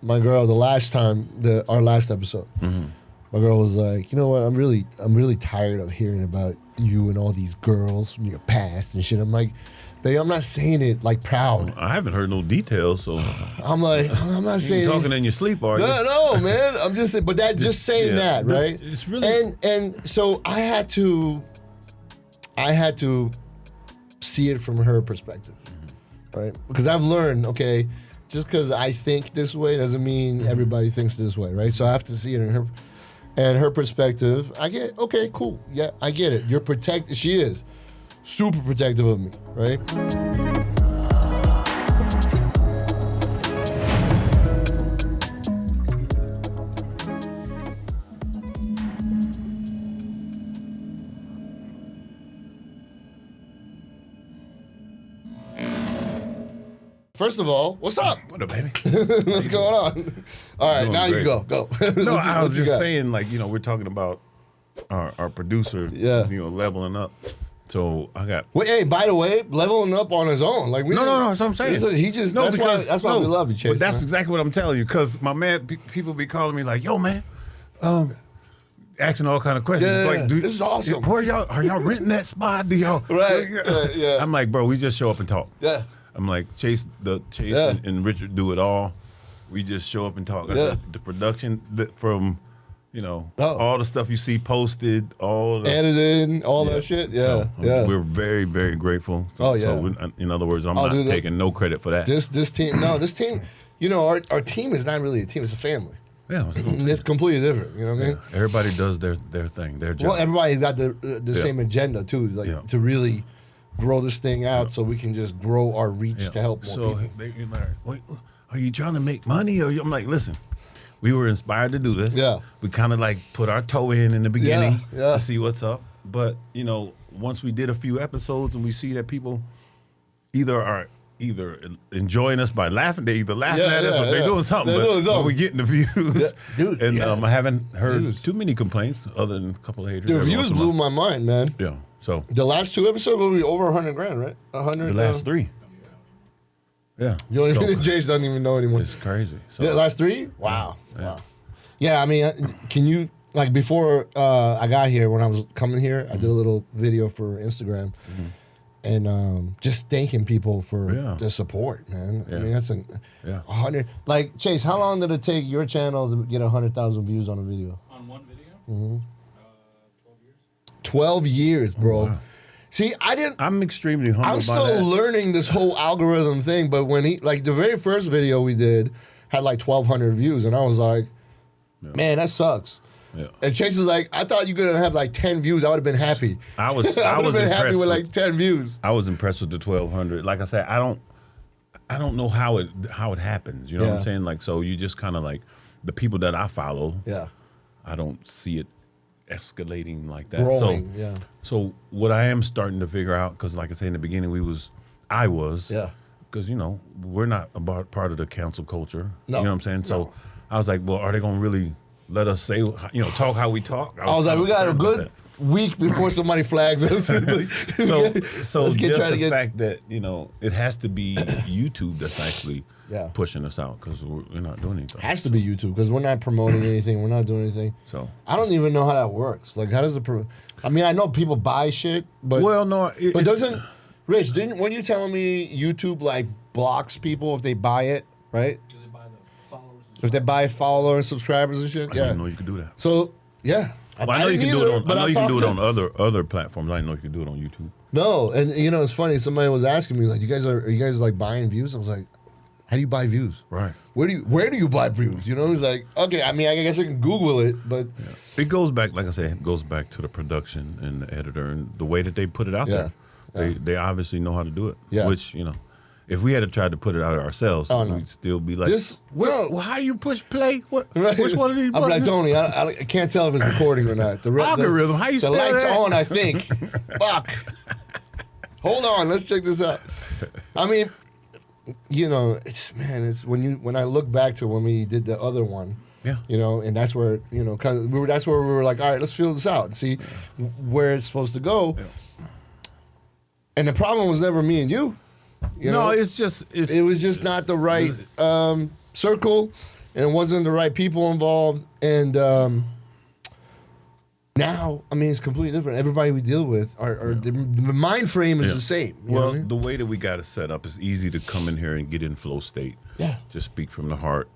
my girl the last time, our last episode. My girl was like, you know what? I'm really tired of hearing about you and all these girls from your past and shit. I'm like, babe, I'm not saying it like proud. I haven't heard no details, so I'm like, I'm not saying you talking in your sleep, are you? No, man. I'm just saying, but that just saying that, right? It's really and so I had to see it from her perspective, right? Because I've learned, okay, just because I think this way doesn't mean everybody thinks this way, right? So I have to see it in her perspective. I get, okay, cool, yeah, I get it. You're protected. She is super protective of me, right? First of all, what's up? What up, baby? What's going on? All right, now great. you go. No, I was just saying, like, you know, we're talking about our producer, you know, leveling up. So I got. Wait, hey, by the way, leveling up on his own. Like no, that's what I'm saying. He just that's why we love you, Chase. But that's exactly what I'm telling you, because my man, people be calling me like, yo, man, asking all kind of questions. Yeah, like, this is awesome. Where are y'all renting that spot? Do y'all? Right. Yeah. I'm like, bro, we just show up and talk. Yeah. I'm like, Chase and Richard do it all. We just show up and talk. I said, the production from, you know, all the stuff you see posted, all the editing, all that shit. Yeah, so, yeah. We're very, very grateful. So, in other words, I'm not taking no credit for that. This team, you know, our team is not really a team; it's a family. Yeah, it's completely different. You know what I mean? Everybody does their thing, their job. Well, everybody's got the same agenda too, like to really grow this thing out so we can just grow our reach to help more people. So you're like, wait, are you trying to make money? Or I'm like, listen, we were inspired to do this. Yeah. We kind of like put our toe in the beginning Yeah. to see what's up. But, you know, once we did a few episodes and we see that people are enjoying us by laughing, they either laughing at us or they're doing something. But we're getting the views. Dude, and I haven't heard too many complaints other than a couple of haters. The reviews blew my mind, man. Yeah. So the last 2 episodes will be over $100,000, right? 100. The last 3. Yeah. You don't even, Jace doesn't even know anymore. It's crazy. So, the last 3? Wow. Wow. Yeah, I mean, can you, like, before I got here, when I was coming here, I did a little video for Instagram and just thanking people for the support, man. I mean, that's 100. Like, Chase, how long did it take your channel to get 100,000 views on a video? On one video? 12 years. 12 years, bro. Oh, wow. See, I'm extremely humbled. I'm still learning this whole algorithm thing, but when the very first video we did had like 1,200 views, and I was like, man, that sucks. Yeah. And Chase was like, I thought you were gonna have like 10 views. I would have been happy. I was been happy with like 10 views. I was impressed with the 1,200. Like I said, I don't know how it happens. You know what I'm saying? Like, so you just kind of like the people that I follow. Yeah. I don't see it escalating like that. Growing, So what I am starting to figure out, because like I say in the beginning, I was. Yeah. Because, you know, we're not part of the cancel culture. No. You know what I'm saying? So I was like, well, are they going to really let us say, you know, talk how we talk? I was like, we got a good week before somebody flags us. so just the fact that, you know, it has to be YouTube that's actually pushing us out, because we're not doing anything. It has to be YouTube, because we're not promoting anything. We're not doing anything. So I don't even know how that works. Like, how does I mean, I know people buy shit, but doesn't Rich? Weren't you telling me YouTube like blocks people if they buy it, right? Do they buy the followers? If they buy followers, subscribers, and shit. I didn't know you could do that. So well, I know you can do it on. I know you can do it on other platforms. I didn't know you could do it on YouTube. No, and you know it's funny. Somebody was asking me like, are you guys like buying views? I was like, how do you buy views? Right. Where do you buy views? You know, he's like, okay, I mean, I guess I can Google it, but it goes back, like I said, it goes back to the production and the editor and the way that they put it out there. They obviously know how to do it. Yeah. Which, you know, if we had to try to put it out ourselves, we'd still be like, well, how do you push play? Which one of these buttons? I'm like, Tony, I can't tell if it's recording or not. The algorithm, how you the light's on, I think. Fuck. Hold on, let's check this out. I mean, you know, it's when I look back to when we did the other one. Yeah. You know, and that's where, you know, that's where we were like, all right, let's feel this out and see where it's supposed to go. Yeah. And the problem was never me and you. You know? It was just not the right circle. and it wasn't the right people involved. And now, I mean, it's completely different. Everybody we deal with, the mind frame is the same. You know what I mean? The way that we got it set up is easy to come in here and get in flow state. Yeah. Just speak from the heart.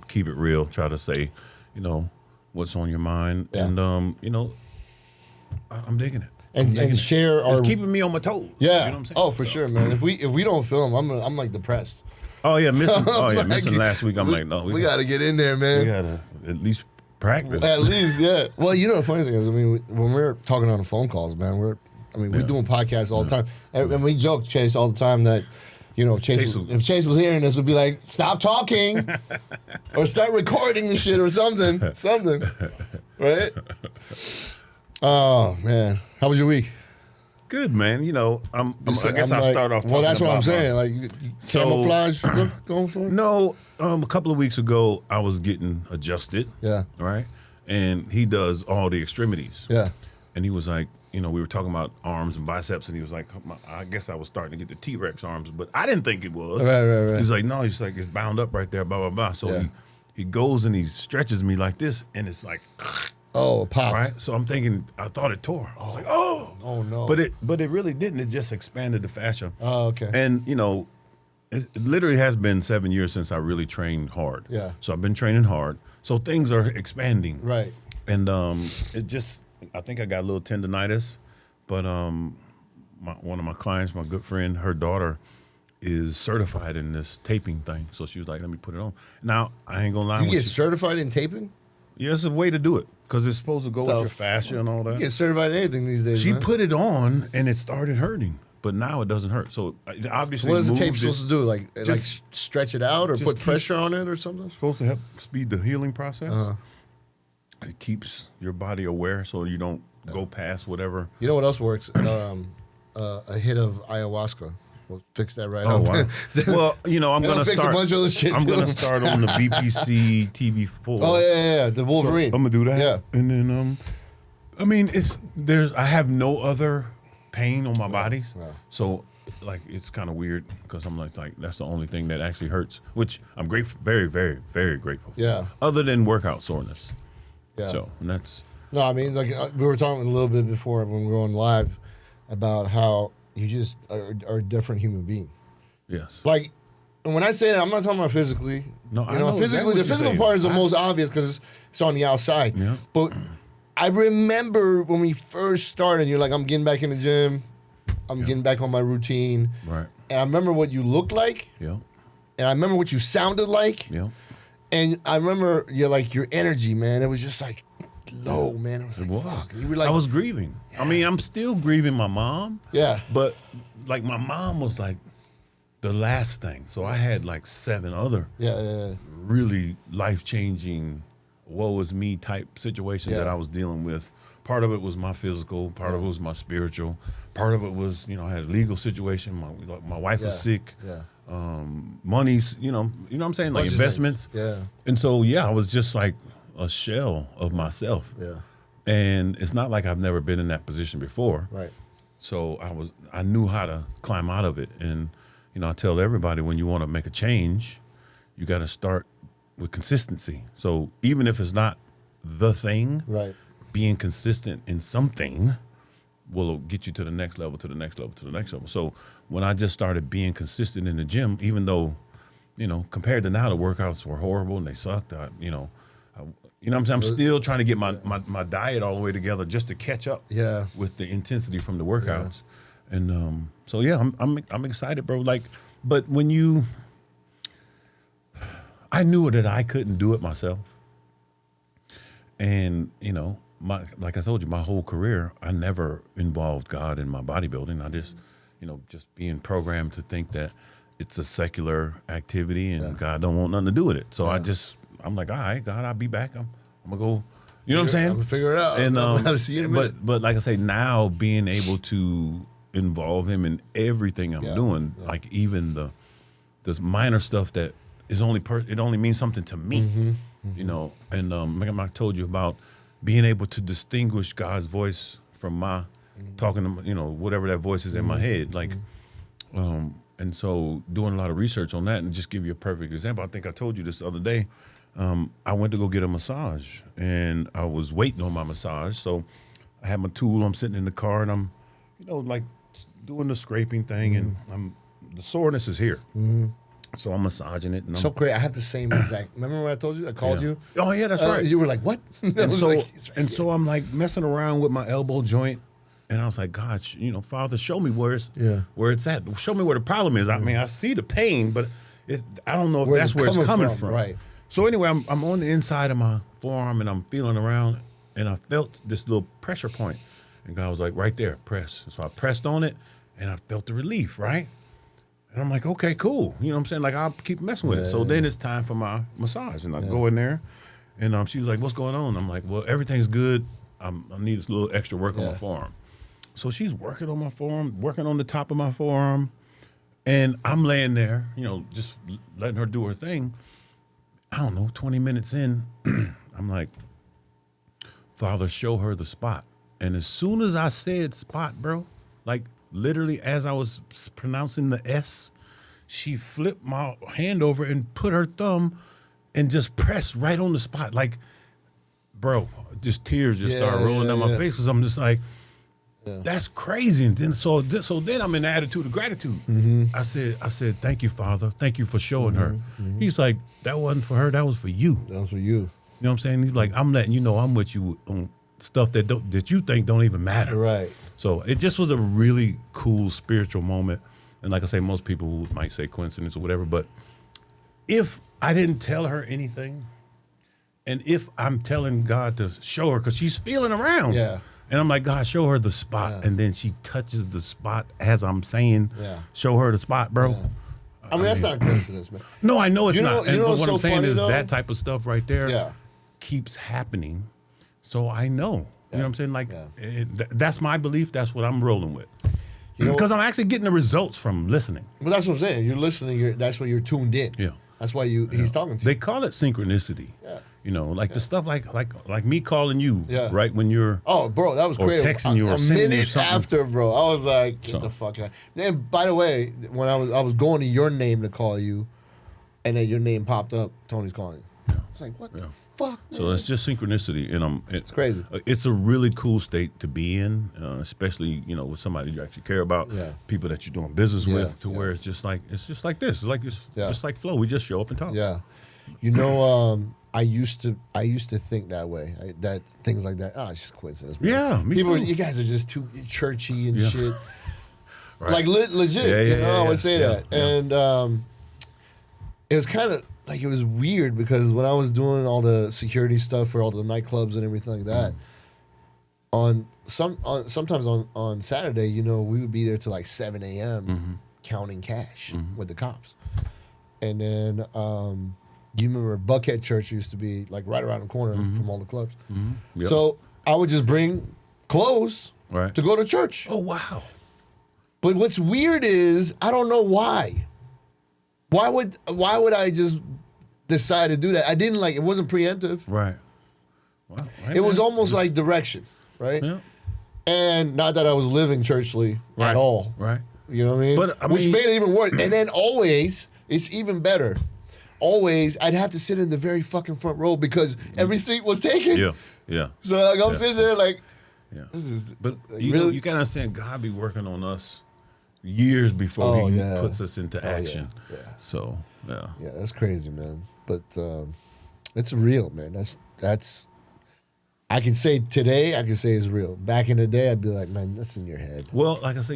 Keep it real. Try to say, what's on your mind. Yeah. And, I'm digging it. And share it's keeping me on my toes. Yeah. You know what I'm saying? Oh, for sure, man. If we don't film, I'm like depressed. Oh yeah, missing last week. I'm like, no, we got to get in there, man. We got to at least practice. At least, yeah. Well, the funny thing is, I mean, when we're talking on the phone calls, man, we're doing podcasts all the time, and we joke, Chase, all the time that, if Chase was hearing this, would be like, stop talking, or start recording the shit or something, right? Oh man, how was your week? Good, man. I guess I'll start off. Well, that's what I'm saying. Like camouflage going for it? No, a couple of weeks ago, I was getting adjusted. Yeah. Right, and he does all the extremities. Yeah. And he was like, we were talking about arms and biceps, and he was like, I guess I was starting to get the T-Rex arms, but I didn't think it was. Right. He's like, no, it's bound up right there, blah blah blah. So he goes and he stretches me like this, and it's like. Oh, pop! Right, so I'm thinking, I thought it tore. I was like, oh no! But it really didn't. It just expanded the fascia. Oh, okay. And it literally has been 7 years since I really trained hard. Yeah. So I've been training hard. So things are expanding. Right. And I think I got a little tendonitis, but one of my clients, my good friend, her daughter is certified in this taping thing. So she was like, let me put it on. Now I ain't gonna lie. You get certified in taping? Yeah, it's a way to do it because it's supposed to go with your fascia and all that. You get certified in anything these days. She man. put it on and it started hurting, but now it doesn't hurt. So it obviously, what is the tape supposed to do? Like stretch it out or put pressure on it or something? It's supposed to help speed the healing process. It keeps your body aware so you don't go past whatever. You know what else works? A hit of ayahuasca. We'll fix that right up. Wow. Well, I'm going to start. A bunch of other shit I'm going to start on the BPC TV4. Oh yeah, the Wolverine. So I'm going to do that. Yeah. And then, I have no other pain on my body. Wow. So, it's kind of weird because I'm like, that's the only thing that actually hurts, which I'm grateful, very, very, very grateful for. Yeah. Other than workout soreness. Yeah. So, and that's. No, I mean, we were talking a little bit before when we were on live about how you just are a different human being. Yes. Like, when I say that, I'm not talking about physically. No, I know physically, the physical part is the most obvious because it's on the outside. Yeah. But I remember when we first started, you're like, I'm getting back in the gym. I'm getting back on my routine. Right. And I remember what you looked like. Yeah. And I remember what you sounded like. Yeah. And I remember your energy, man. It was just like low, man. It was like, fuck. You were like, I was grieving. Yeah. I mean, I'm still grieving my mom. Yeah. But my mom was like the last thing. So I had 7 other really life-changing, woe is me type situations that I was dealing with. Part of it was my physical. Part of it was my spiritual. Part of it was, I had a legal situation. My wife was sick. Yeah. Money's, you know what I'm saying? Like investments. Yeah. And so, I was just like a shell of myself. Yeah. And it's not like I've never been in that position before. Right. So I knew how to climb out of it. And, I tell everybody when you want to make a change, you got to start with consistency. So even if it's not the thing, right, being consistent in something will get you to the next level, to the next level, to the next level. So when I just started being consistent in the gym, even though, compared to now, the workouts were horrible and they sucked. What I'm saying? I'm still trying to get my diet all the way together just to catch up with the intensity from the workouts. Yeah. And I'm excited, bro. But when I knew that I couldn't do it myself. And, like I told you, my whole career, I never involved God in my bodybuilding. I just, just being programmed to think that it's a secular activity and God don't want nothing to do with it. So I'm like, all right, God, I'll be back. I'm gonna go. You know what I'm saying? I'm gonna figure it out. And but like I say, now being able to involve Him in everything I'm doing, like even the minor stuff that is it only means something to me. Mm-hmm. And I told you about being able to distinguish God's voice from my talking to whatever that voice is in my head, and so doing a lot of research on that. And just give you a perfect example, I think I told you this the other day. I went to go get a massage, and I was waiting on my massage. So I had my tool. I'm sitting in the car, and I'm, like doing the scraping thing, and the soreness is here. So I'm massaging it. And so great. I have the same exact. Remember when I told you? I called you. Oh yeah, that's right. You were like, "What?" So I'm like messing around with my elbow joint, and I was like, "God, Father, show me where it's at. Show me where the problem is. I mean, I see the pain, but I don't know if that's where it's coming from." Right. So anyway, I'm on the inside of my forearm, and I'm feeling around, and I felt this little pressure point, and God was like, "Right there, press." So I pressed on it, and I felt the relief, right? And I'm like, okay, cool. You know what I'm saying? Like, I'll keep messing with it. So then it's time for my massage. And I go in there, and she was like, what's going on? I'm like, well, everything's good. I need a little extra work on my forearm. So she's working on my forearm, working on the top of my forearm. And I'm laying there, just letting her do her thing. I don't know, 20 minutes in, I'm like, Father, show her the spot. And as soon as I said spot, bro, like, literally, as I was pronouncing the S, she flipped my hand over and put her thumb and just pressed right on the spot. Like, bro, just tears just started rolling down my face because I'm just like, that's crazy. And then so then I'm in the attitude of gratitude. I said, thank you, Father. Thank you for showing her. He's like, that wasn't for her. That was for you. That was for you. You know what I'm saying? He's like, I'm letting you know I'm with you on stuff that you think don't even matter. Right. So it just was a really cool spiritual moment. And like I say, most people might say coincidence or whatever, but if I didn't tell her anything, and if I'm telling God to show her, because she's feeling around. Yeah. And I'm like, God, show her the spot. And then she touches the spot as I'm saying, show her the spot, bro. Yeah. I mean, that's not a coincidence, man. No, I know it's not. And what so I'm saying funny, is though? that type of stuff right there keeps happening. So I know. You know what I'm saying? Like, that's my belief. That's what I'm rolling with. Because I'm actually getting the results from listening. But that's what I'm saying. You're listening. That's why you're tuned in. Yeah. That's why he's talking to you. They call it synchronicity. Yeah. The stuff like me calling you, right, when you're... Oh, bro, that was crazy. Or texting you or sending you something. A minute after, bro, I was like, get the fuck out. And by the way, when I was going to your name to call you, and then your name popped up, Tony's calling you. It's like, what the fuck, man? So it's just synchronicity, and it's crazy. It's a really cool state to be in, especially with somebody you actually care about, people that you're doing business with, to where it's just like this. It's like just like flow. We just show up and talk. Yeah, I used to think that way. That things like that. Oh, it's just coincidence. Man. Yeah, me too. You guys are just too churchy and shit. Right. Like legit. I would say that, and it was kind of. Like, it was weird because when I was doing all the security stuff for all the nightclubs and everything like that, sometimes on Saturday, we would be there till like 7 a.m. Counting cash with the cops. And then you remember Buckhead Church used to be like right around the corner from all the clubs. Yep. So I would just bring clothes to go to church. Oh, wow. But what's weird is I don't know why. Why would I just decide to do that? I didn't it wasn't preemptive. Right. Well, it was almost like direction, right? Yeah. And not that I was living churchly at all. Right. You know what I mean? But which made it even worse. And then always, it's even better. Always, I'd have to sit in the very fucking front row because every seat was taken. Yeah. Yeah. So I'm sitting there this is. But you gotta understand, God be working on us years before he puts us into action. Yeah. So yeah, that's crazy, man. But it's real, man. That's. I can say today, it's real. Back in the day, I'd be like, man, that's in your head. Well, like I say,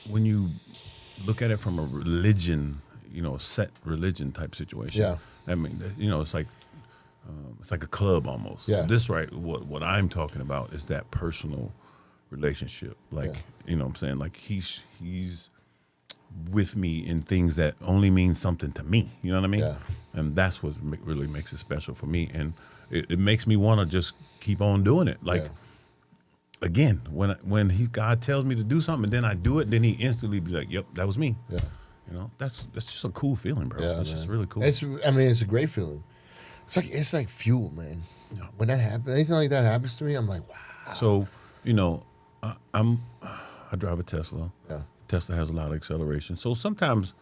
when you look at it from a religion, set religion type situation. Yeah. I mean, it's like a club almost. Yeah. This what I'm talking about is that personal relationship. Like, what I'm saying? Like he's with me in things that only mean something to me. You know what I mean? Yeah. And that's what really makes it special for me. And it makes me want to just keep on doing it. Like, again, when God tells me to do something and then I do it, then he instantly be like, yep, that was me. Yeah. That's just a cool feeling, bro. Yeah, it's just really cool. It's a great feeling. It's like fuel, man. Yeah. When that happens, anything like that happens to me, I'm like, wow. So, I drive a Tesla. Yeah. Tesla has a lot of acceleration. So sometimes,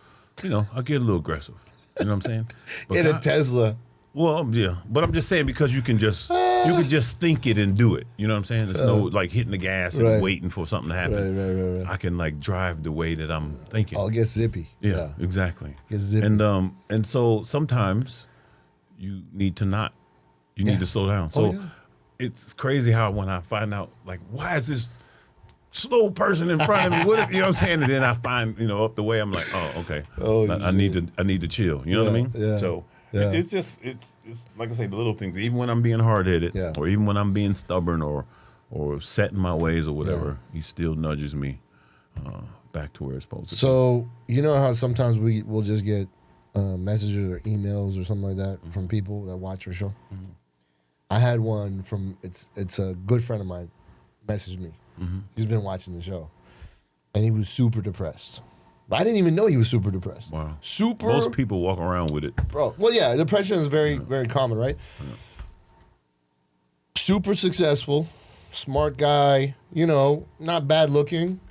I get a little aggressive. You know what I'm saying? But in a Tesla. Well, yeah, but I'm just saying because you can just think it and do it. You know what I'm saying? There's no like hitting the gas and waiting for something to happen. Right. I can like drive the way that I'm thinking. Oh, it gets zippy. Yeah, exactly. Gets zippy. And so sometimes you need to not. You need to slow down. So it's crazy how when I find out like why is this slow person in front of me? You know what I'm saying? And then I find up the way I'm like, oh, okay. I need to chill. You know what I mean? Yeah. So. Yeah. It's just it's like I say, the little things. Even when I'm being hard-headed, or even when I'm being stubborn, or set in my ways or whatever, he still nudges me back to where it's supposed to be. So you know how sometimes we'll just get messages or emails or something like that from people that watch our show. Mm-hmm. I had one from it's a good friend of mine messaged me. Mm-hmm. He's been watching the show, and he was super depressed. But I didn't even know he was super depressed. Wow. Super. Most people walk around with it. Bro. Well, yeah, depression is very, very common, right? Yeah. Super successful, smart guy, not bad looking,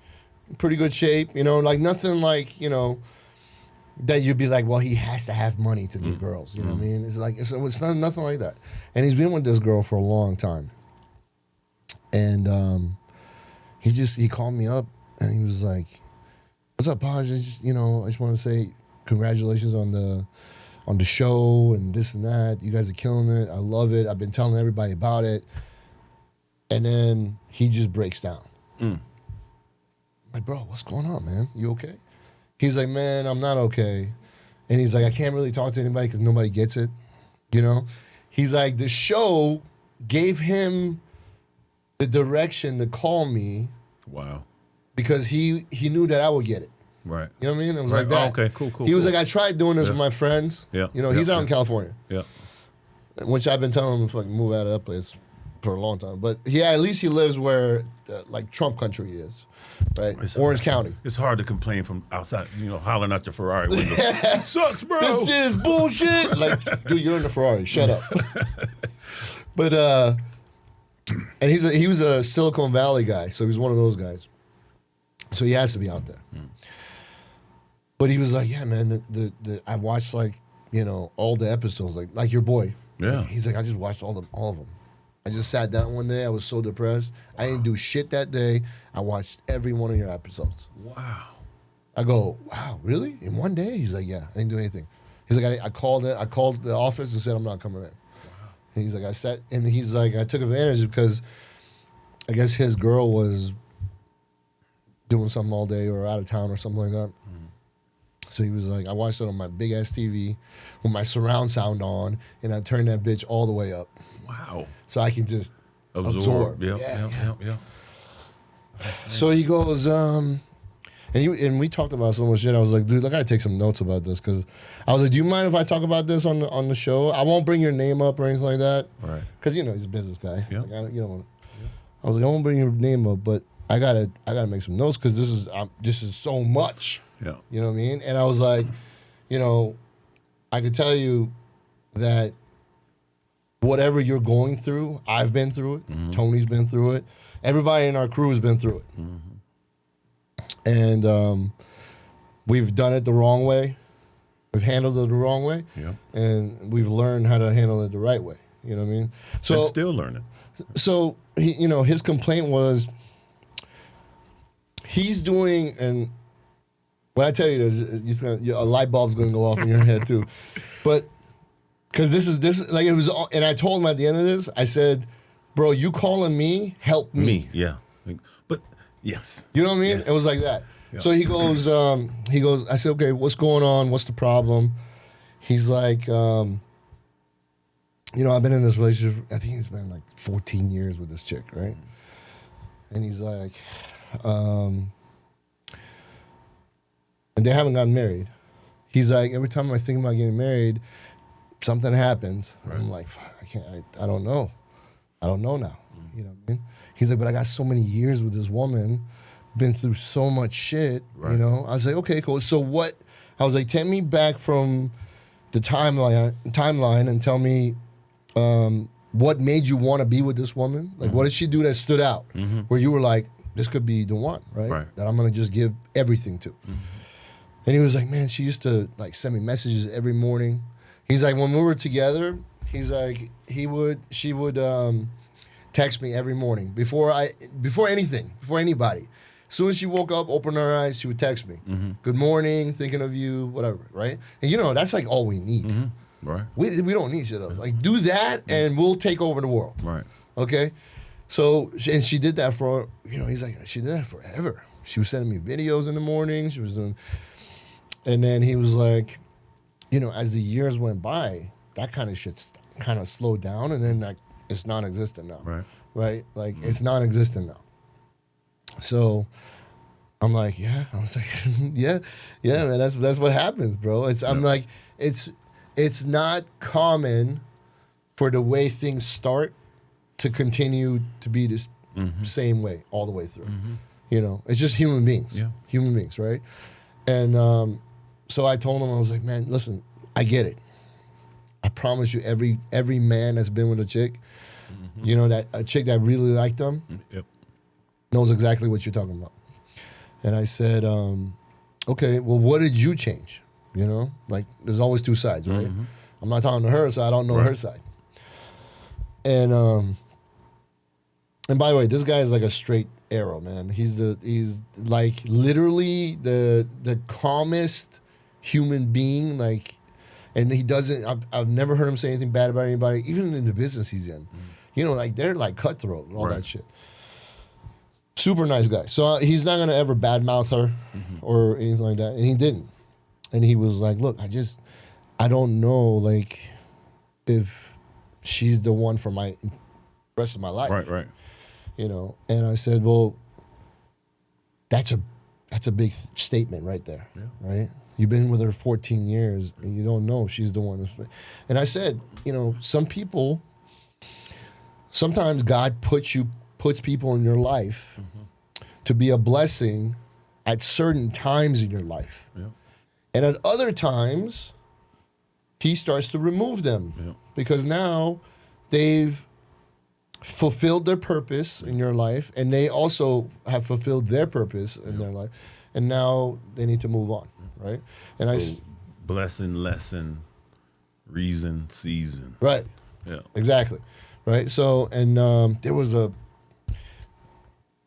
pretty good shape, like nothing like, that you'd be like, well, he has to have money to get girls. You know what I mean? It's like, it's not, nothing like that. And he's been with this girl for a long time. And he called me up and he was like, what's up, Paj? I just want to say congratulations on the show and this and that. You guys are killing it. I love it. I've been telling everybody about it. And then he just breaks down. I'm like, bro, what's going on, man? You okay? He's like, man, I'm not okay. And he's like, I can't really talk to anybody because nobody gets it. He's like, the show gave him the direction to call me. Wow. Because he knew that I would get it. Right. You know what I mean? It was like that. Oh, okay, cool. He was like, I tried doing this with my friends. Yeah. He's out in California. Yeah. Which I've been telling him to fucking move out of that place for a long time. But at least he lives where like Trump country is. Right? Orange County. It's hard to complain from outside, hollering out your Ferrari window. It sucks, bro. This shit is bullshit. Like, dude, you're in the Ferrari. Shut up. But and he was a Silicon Valley guy, so he was one of those guys. So he has to be out there. But he was like, yeah, man, I watched like, all the episodes, like your boy. Yeah. He's like, I just watched all of them. I just sat down one day. I was so depressed. I didn't do shit that day. I watched every one of your episodes. Wow. I go, wow, really? In one day? He's like, yeah, I didn't do anything. He's like, I called the office and said, I'm not coming in. Wow. And he's like, I took advantage because I guess his girl was doing something all day or out of town or something like that. So he was like, I watched it on my big ass TV with my surround sound on, and I turned that bitch all the way up. Wow. So I can just absorb. Yeah. So he goes, and we talked about so much shit. I was like, dude, I gotta take some notes about this because I was like, do you mind if I talk about this on the show? I won't bring your name up or anything like that. Right. Because he's a business guy. Yeah. Like, I was like, I won't bring your name up, but I gotta make some notes because this is so much. Yeah. You know what I mean? And I was like, I could tell you that whatever you're going through, I've been through it. Mm-hmm. Tony's been through it. Everybody in our crew has been through it. Mm-hmm. And we've done it the wrong way. We've handled it the wrong way. Yeah. And we've learned how to handle it the right way. You know what I mean? So and still learning. So he, his complaint was he's doing, and when I tell you this, a light bulb's gonna go off in your head too, but because this is like it was, and I told him at the end of this, I said, "Bro, you calling me help me." Yeah, but yes, you know what I mean. Yes. It was like that. Yeah. So he goes. I said, "Okay, what's going on? What's the problem?" He's like, I've been in this relationship. I think it's been like 14 years with this chick, right? And he's like, and they haven't gotten married. He's like, every time I think about getting married, something happens. Right. I'm like, fuck, I don't know. I don't know now. You know what I mean? He's like, but I got so many years with this woman, been through so much shit, I was like, okay, cool. So what, I was like, take me back from the timeline and tell me what made you want to be with this woman? Like, what did she do that stood out? Mm-hmm. Where you were like, this could be the one, right? That I'm going to just give everything to. Mm-hmm. And he was like, man, she used to like send me messages every morning. He's like, when we were together, He's like, she would text me every morning before anybody. As soon as she woke up, opened her eyes, she would text me. Mm-hmm. Good morning, thinking of you, whatever, right? And that's like all we need. Mm-hmm. Right. We don't need shit else. Like, do that and we'll take over the world. Right. Okay? So, and she did that for, he's like, she did that forever. She was sending me videos in the morning. She was doing, and then he was like, as the years went by, that kind of shit kind of slowed down, and then like it's non-existent now. Right. Right? Like, it's non-existent now. So I'm like, yeah. I was like, yeah, man. That's what happens, bro. I'm like, it's not common for the way things start to continue to be this same way all the way through. Mm-hmm. It's just human beings. Yeah. Human beings, right? And so I told him, I was like, man, listen, I get it. I promise you, every man that's been with a chick, that a chick that really liked them. Yep. Knows exactly what you're talking about. And I said, okay, well, what did you change? Like, there's always two sides, right? Mm-hmm. I'm not talking to her, so I don't know her side. And by the way, this guy is like a straight arrow, man. He's like literally the calmest human being, like, and he doesn't, I've never heard him say anything bad about anybody, even in the business he's in. Like, they're like cutthroat and all that shit. Super nice guy. So he's not going to ever badmouth her or anything like that. And he didn't. And he was like, look, I don't know, like, if she's the one for my rest of my life. Right. And I said, well, that's a big statement right there, right? You've been with her 14 years and you don't know she's the one. And I said, some people, sometimes God puts people in your life to be a blessing at certain times in your life. Yeah. And at other times, he starts to remove them because now they've fulfilled their purpose in your life, and they also have fulfilled their purpose in their life, and now they need to move on, right? And so blessing, lesson, reason, season. Right. Yeah. Exactly. Right. So, and there was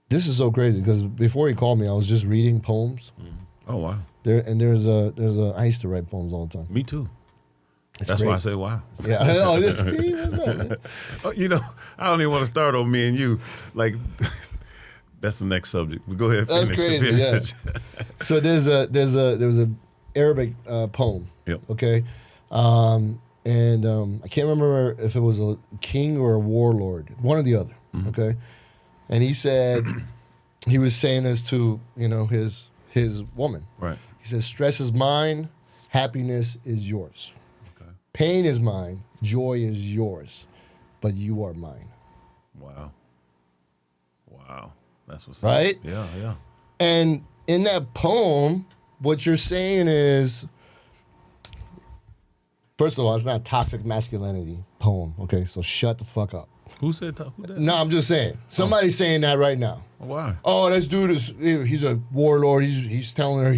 this is so crazy because before he called me, I was just reading poems. Oh wow! There's I used to write poems all the time. Me too. That's great. why I say wow. Yeah. See, what's up, man? I don't even want to start on me and you. Like, that's the next subject. We go ahead and finish. That's crazy. Yeah. So there was a Arabic poem. Yep. Okay. And I can't remember if it was a king or a warlord, one or the other. Okay. And he said, he was saying this to, his woman. Right. He says, stress is mine, happiness is yours. Okay. Pain is mine, joy is yours, but you are mine. Wow. That's what's right? Up. Yeah. And in that poem, what you're saying is, first of all, it's not a toxic masculinity poem, okay? So shut the fuck up. Who said that? Who did? No, I'm just saying. Somebody's saying that right now. Why? Oh, this dude he's a warlord. He's telling her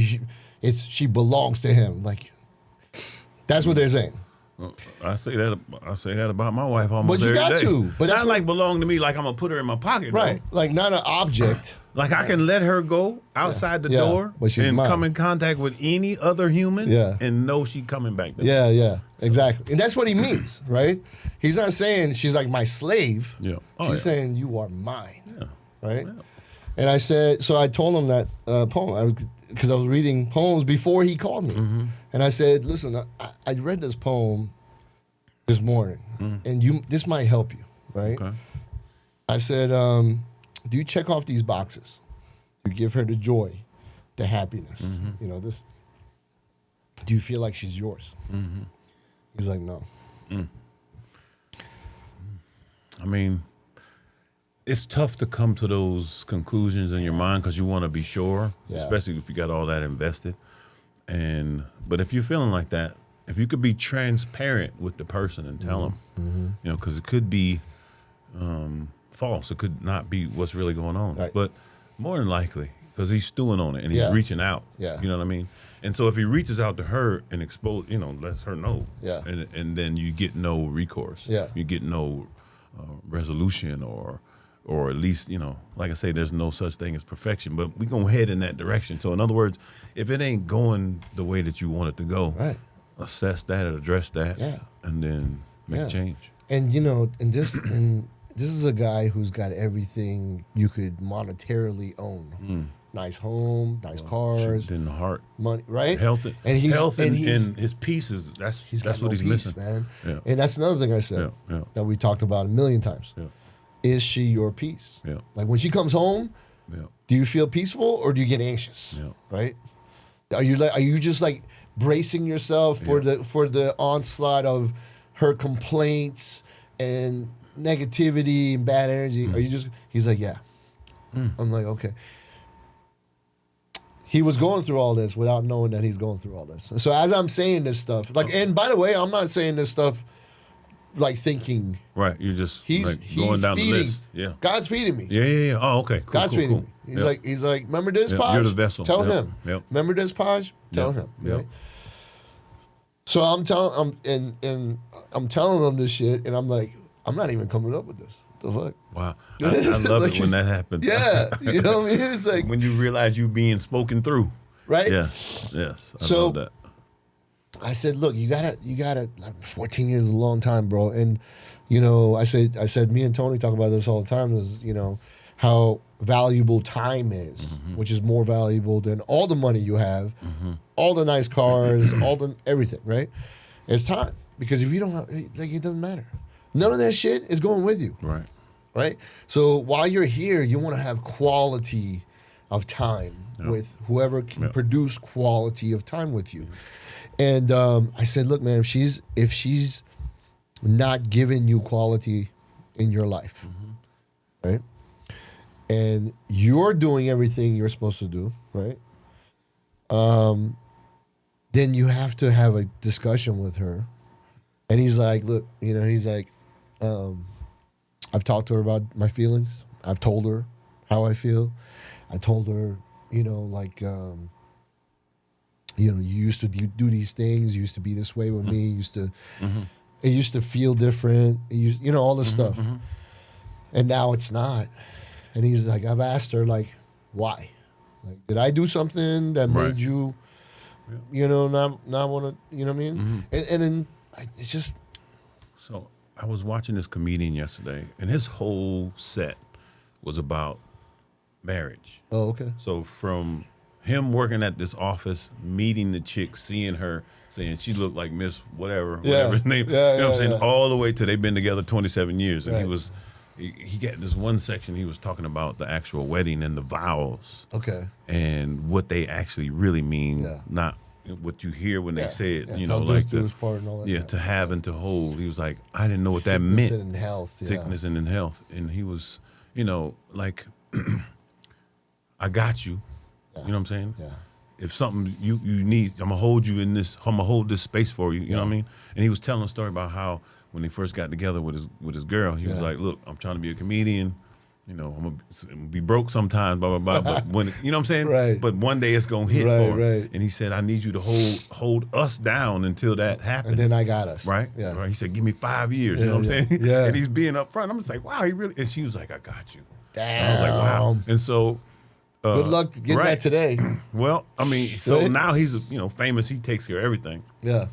she belongs to him. Like, that's what they're saying. I say that about my wife almost every day. But you got to. But that's not like belong to me, like I'm going to put her in my pocket. Right. Though. Like, not an object. Like, I can let her go outside the door and mine. Come in contact with any other human and know she's coming back to me. Yeah, exactly. And that's what he means, right? He's not saying she's like my slave. Yeah. She's saying you are mine. Yeah. Right? Yeah. And I said, so I told him that poem because I was reading poems before he called me. Mm-hmm. And I said, listen, I read this poem this morning, and this might help you, right? Okay. I said, do you check off these boxes? You give her the joy, the happiness, this. Do you feel like she's yours? Mm-hmm. He's like, no. I mean, it's tough to come to those conclusions in your mind because you want to be sure, especially if you got all that invested. But if you're feeling like that, if you could be transparent with the person and tell them, because it could be false. It could not be what's really going on. Right. But more than likely, because he's stewing on it and he's reaching out. Yeah. You know what I mean? And so if he reaches out to her and lets her know, Yeah. and then you get no recourse. Yeah. You get no resolution or at least, like I say, there's no such thing as perfection, but we're going to head in that direction. So in other words, if it ain't going the way that you want it to go, right. assess that, address that, and then make a change. And, and this is a guy who's got everything you could monetarily own. Nice home, nice cars. In the heart. Money, right? Health and his peace is, that's got what he's missing. Man. Yeah. And that's another thing I said that we talked about a million times. Yeah. Is she your peace? Yeah. Like when she comes home, do you feel peaceful or do you get anxious? Yeah. Right? Are you just like bracing yourself for the onslaught of her complaints and negativity and bad energy? Are you just? He's like, yeah. I'm like, okay. He was going through all this without knowing that he's going through all this. So as I'm saying this stuff, and by the way, I'm not saying this stuff like thinking. Right, you're just he's going down feeding. the list. Yeah, God's feeding me. Yeah. Oh, okay. Cool, God's feeding me. He's like, remember this, Paj? You're the vessel. Tell him. Yep. Remember this, Paj? Tell him. Yep. Right? So I'm telling him this shit, and I'm like, I'm not even coming up with this. The fuck? Wow. I love it when that happens. Yeah. You know what I mean? It's like when you realize you being spoken through. Right? Yeah. Yes. I love that. I said, look, you gotta 14 years is a long time, bro. And, I said, me and Tony talk about this all the time is, how valuable time is, which is more valuable than all the money you have, all the nice cars, everything, right? It's time. Because if you don't have, it doesn't matter. None of that shit is going with you. Right. Right? So while you're here, you want to have quality of time with whoever can produce quality of time with you. And I said, look, man, if she's not giving you quality in your life, right? And you're doing everything you're supposed to do, right? Then you have to have a discussion with her. And he's like, look, I've talked to her about my feelings. I've told her how I feel. I told her, you used to do these things. You used to be this way with me. It used to feel different. All this stuff. And now it's not. And he's like, I've asked her, like, why? Like, did I do something that made you, not want to, you know what I mean? And then it's just. So I was watching this comedian yesterday, and his whole set was about marriage. Oh, okay. So from him working at this office, meeting the chick, seeing her, saying she looked like Miss whatever her name, you know what I'm saying, all the way to they've been together 27 years. And he got this one section, he was talking about the actual wedding and the vows. Okay. And what they actually really mean, not what you hear when they say it, like part and all that. to have and to hold. He was like, I didn't know what that meant. Sickness and health. Sickness and in health. And he was, like, I got you. You know what I'm saying? Yeah. If something you need, I'm gonna hold you in this. I'm gonna hold this space for you. You know what I mean? And he was telling a story about how when they first got together with his girl, he was like, "Look, I'm trying to be a comedian. I'm gonna be broke sometimes. Blah blah blah. But when you know what I'm saying? Right. But one day it's gonna hit for him. Right. And he said, I need you to hold us down until that happens. And then I got us. Right. Yeah. Right. He said, give me 5 years. You know what I'm saying? Yeah. And he's being upfront. I'm just like, wow, he really. And she was like, I got you. Damn. And I was like, wow. And so. Good luck getting that today. Well, I mean, so now he's famous. He takes care of everything. Yeah.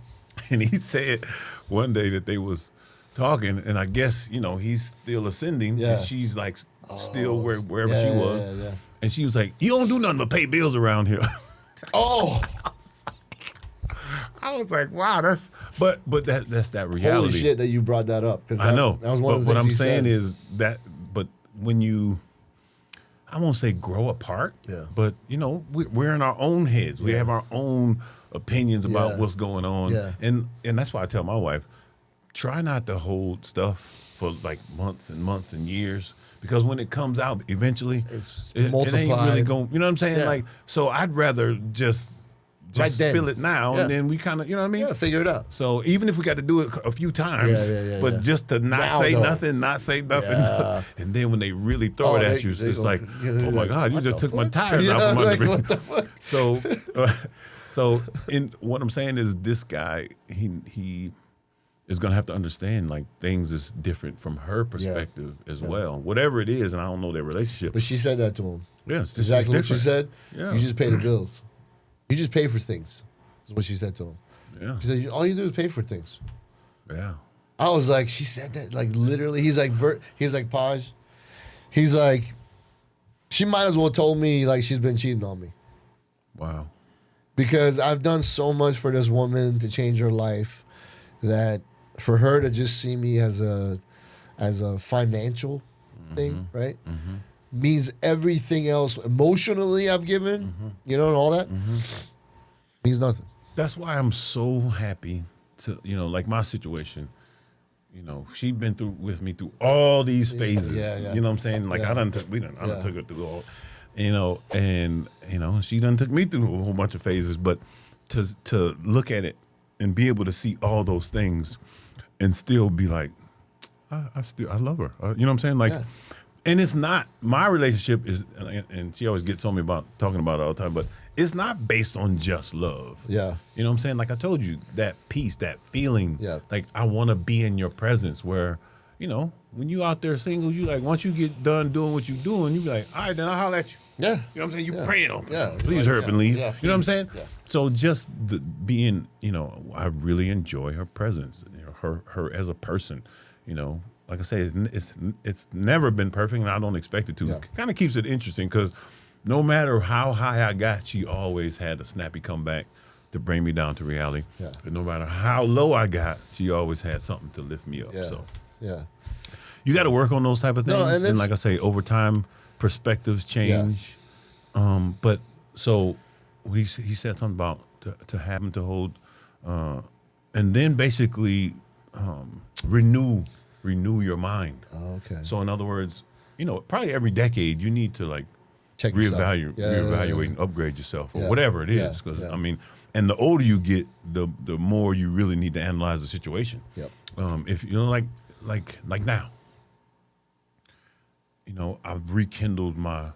And he said one day that they was talking, and I guess he's still ascending, and she's like still wherever she was. Yeah. And she was like, "You don't do nothing but pay bills around here." Oh. I was like, wow, that's that reality. Holy shit that you brought that up. I know. That was one of the what things I'm saying said. is that, but when you, I won't say grow apart, but we're in our own heads. We have our own opinions about what's going on, and that's why I tell my wife, try not to hold stuff for like months and months and years, because when it comes out, eventually it ain't really going. You know what I'm saying? Like, so I'd rather just spill it now, and then we kind of, you know what I mean? Yeah, figure it out. So even if we got to do it a few times, but just to not say nothing, and then when they really throw it at you, it's just like, oh my God, you just took my tires out from under me. What the fuck? So, So, in what I'm saying is, this guy, he is gonna have to understand like things is different from her perspective as well. Whatever it is, and I don't know their relationship. But she said that to him. Yeah, exactly what she said. Yeah. You just pay the bills. You just pay for things. Is what she said to him. Yeah. She said all you do is pay for things. Yeah. I was like, she said that like literally. He's like Paj. He's like, she might as well told me like she's been cheating on me. Wow. Because I've done so much for this woman to change her life that for her to just see me as a financial thing, right? Means everything else emotionally I've given, and all that means nothing. That's why I'm so happy to, like my situation. She'd been through with me through all these phases. Yeah. You know what I'm saying? Like I done took her through all, and she done took me through a whole bunch of phases. But to look at it and be able to see all those things and still be like, I love her. You know what I'm saying? Like, and it's not my relationship is, and she always gets on me about talking about it all the time, but it's not based on just love. Yeah. You know what I'm saying? Like I told you, that peace, that feeling, like I want to be in your presence where, when you out there single, you like, once you get done doing what you're doing, you be like, all right, then I'll holler at you. Yeah. You know what I'm saying? You praying on me. Yeah. Please hurry up and leave. Yeah. You know what I'm saying? Yeah. So just being, I really enjoy her presence, her as a person, like I say, it's never been perfect, and I don't expect it to. Yeah. It kind of keeps it interesting because no matter how high I got, she always had a snappy comeback to bring me down to reality. Yeah. And no matter how low I got, she always had something to lift me up. Yeah. So Yeah. you got to work on those type of things. No, and like I say, over time, perspectives change. But so he said something about to have him to hold, and then basically renew your mind. Oh, okay. So in other words, probably every decade you need to like Check reevaluate yourself. and upgrade yourself or Yeah. whatever it is. Because Yeah. I mean, and the older you get, the more you really need to analyze the situation. Yep. If like now, I've rekindled my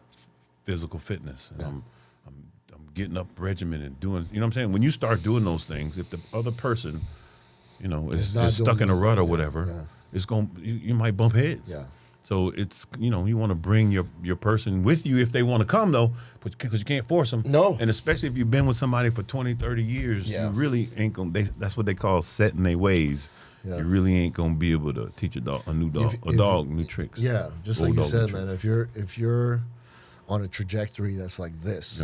physical fitness, and I'm getting up regimen and doing. You know what I'm saying? When you start doing those things, if the other person, is stuck in a rut or whatever, it's you might bump heads. Yeah. So it's you want to bring your person with you if they want to come though, because you can't force them. No. And especially if you've been with somebody for 20, 30 years, you really ain't gonna. That's what they call setting their ways. Yeah. You really ain't gonna be able to teach a dog new tricks. Yeah, just Old like you dog said, new man. If you're on a trajectory that's like this,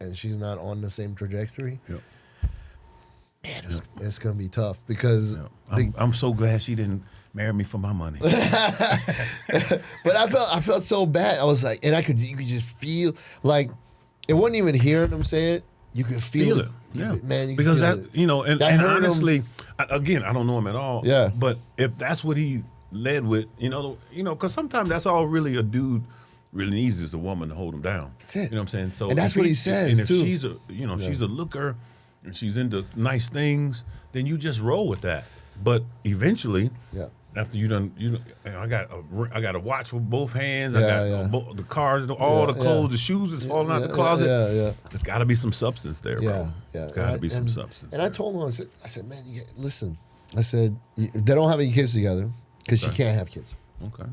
and she's not on the same trajectory, man, it's gonna be tough because I'm so glad she didn't marry me for my money. But I felt so bad. I was like, and you could just feel like it wasn't even hearing him say it. You could feel it. Yeah, man. Because feel that it. and honestly, again, I don't know him at all. Yeah. But if that's what he led with, because sometimes that's all really a dude really needs is a woman to hold him down. That's it. You know what I'm saying? So and that's what he says and if too. she's she's a looker and she's into nice things, then you just roll with that. But eventually, after I got a watch with both hands. I got the cars, all the clothes, the shoes is falling out the closet. There's got to be some substance there, bro. Yeah. Got to be some substance. And I told him, I said, man, listen. I said, they don't have any kids together because she can't have kids. Okay.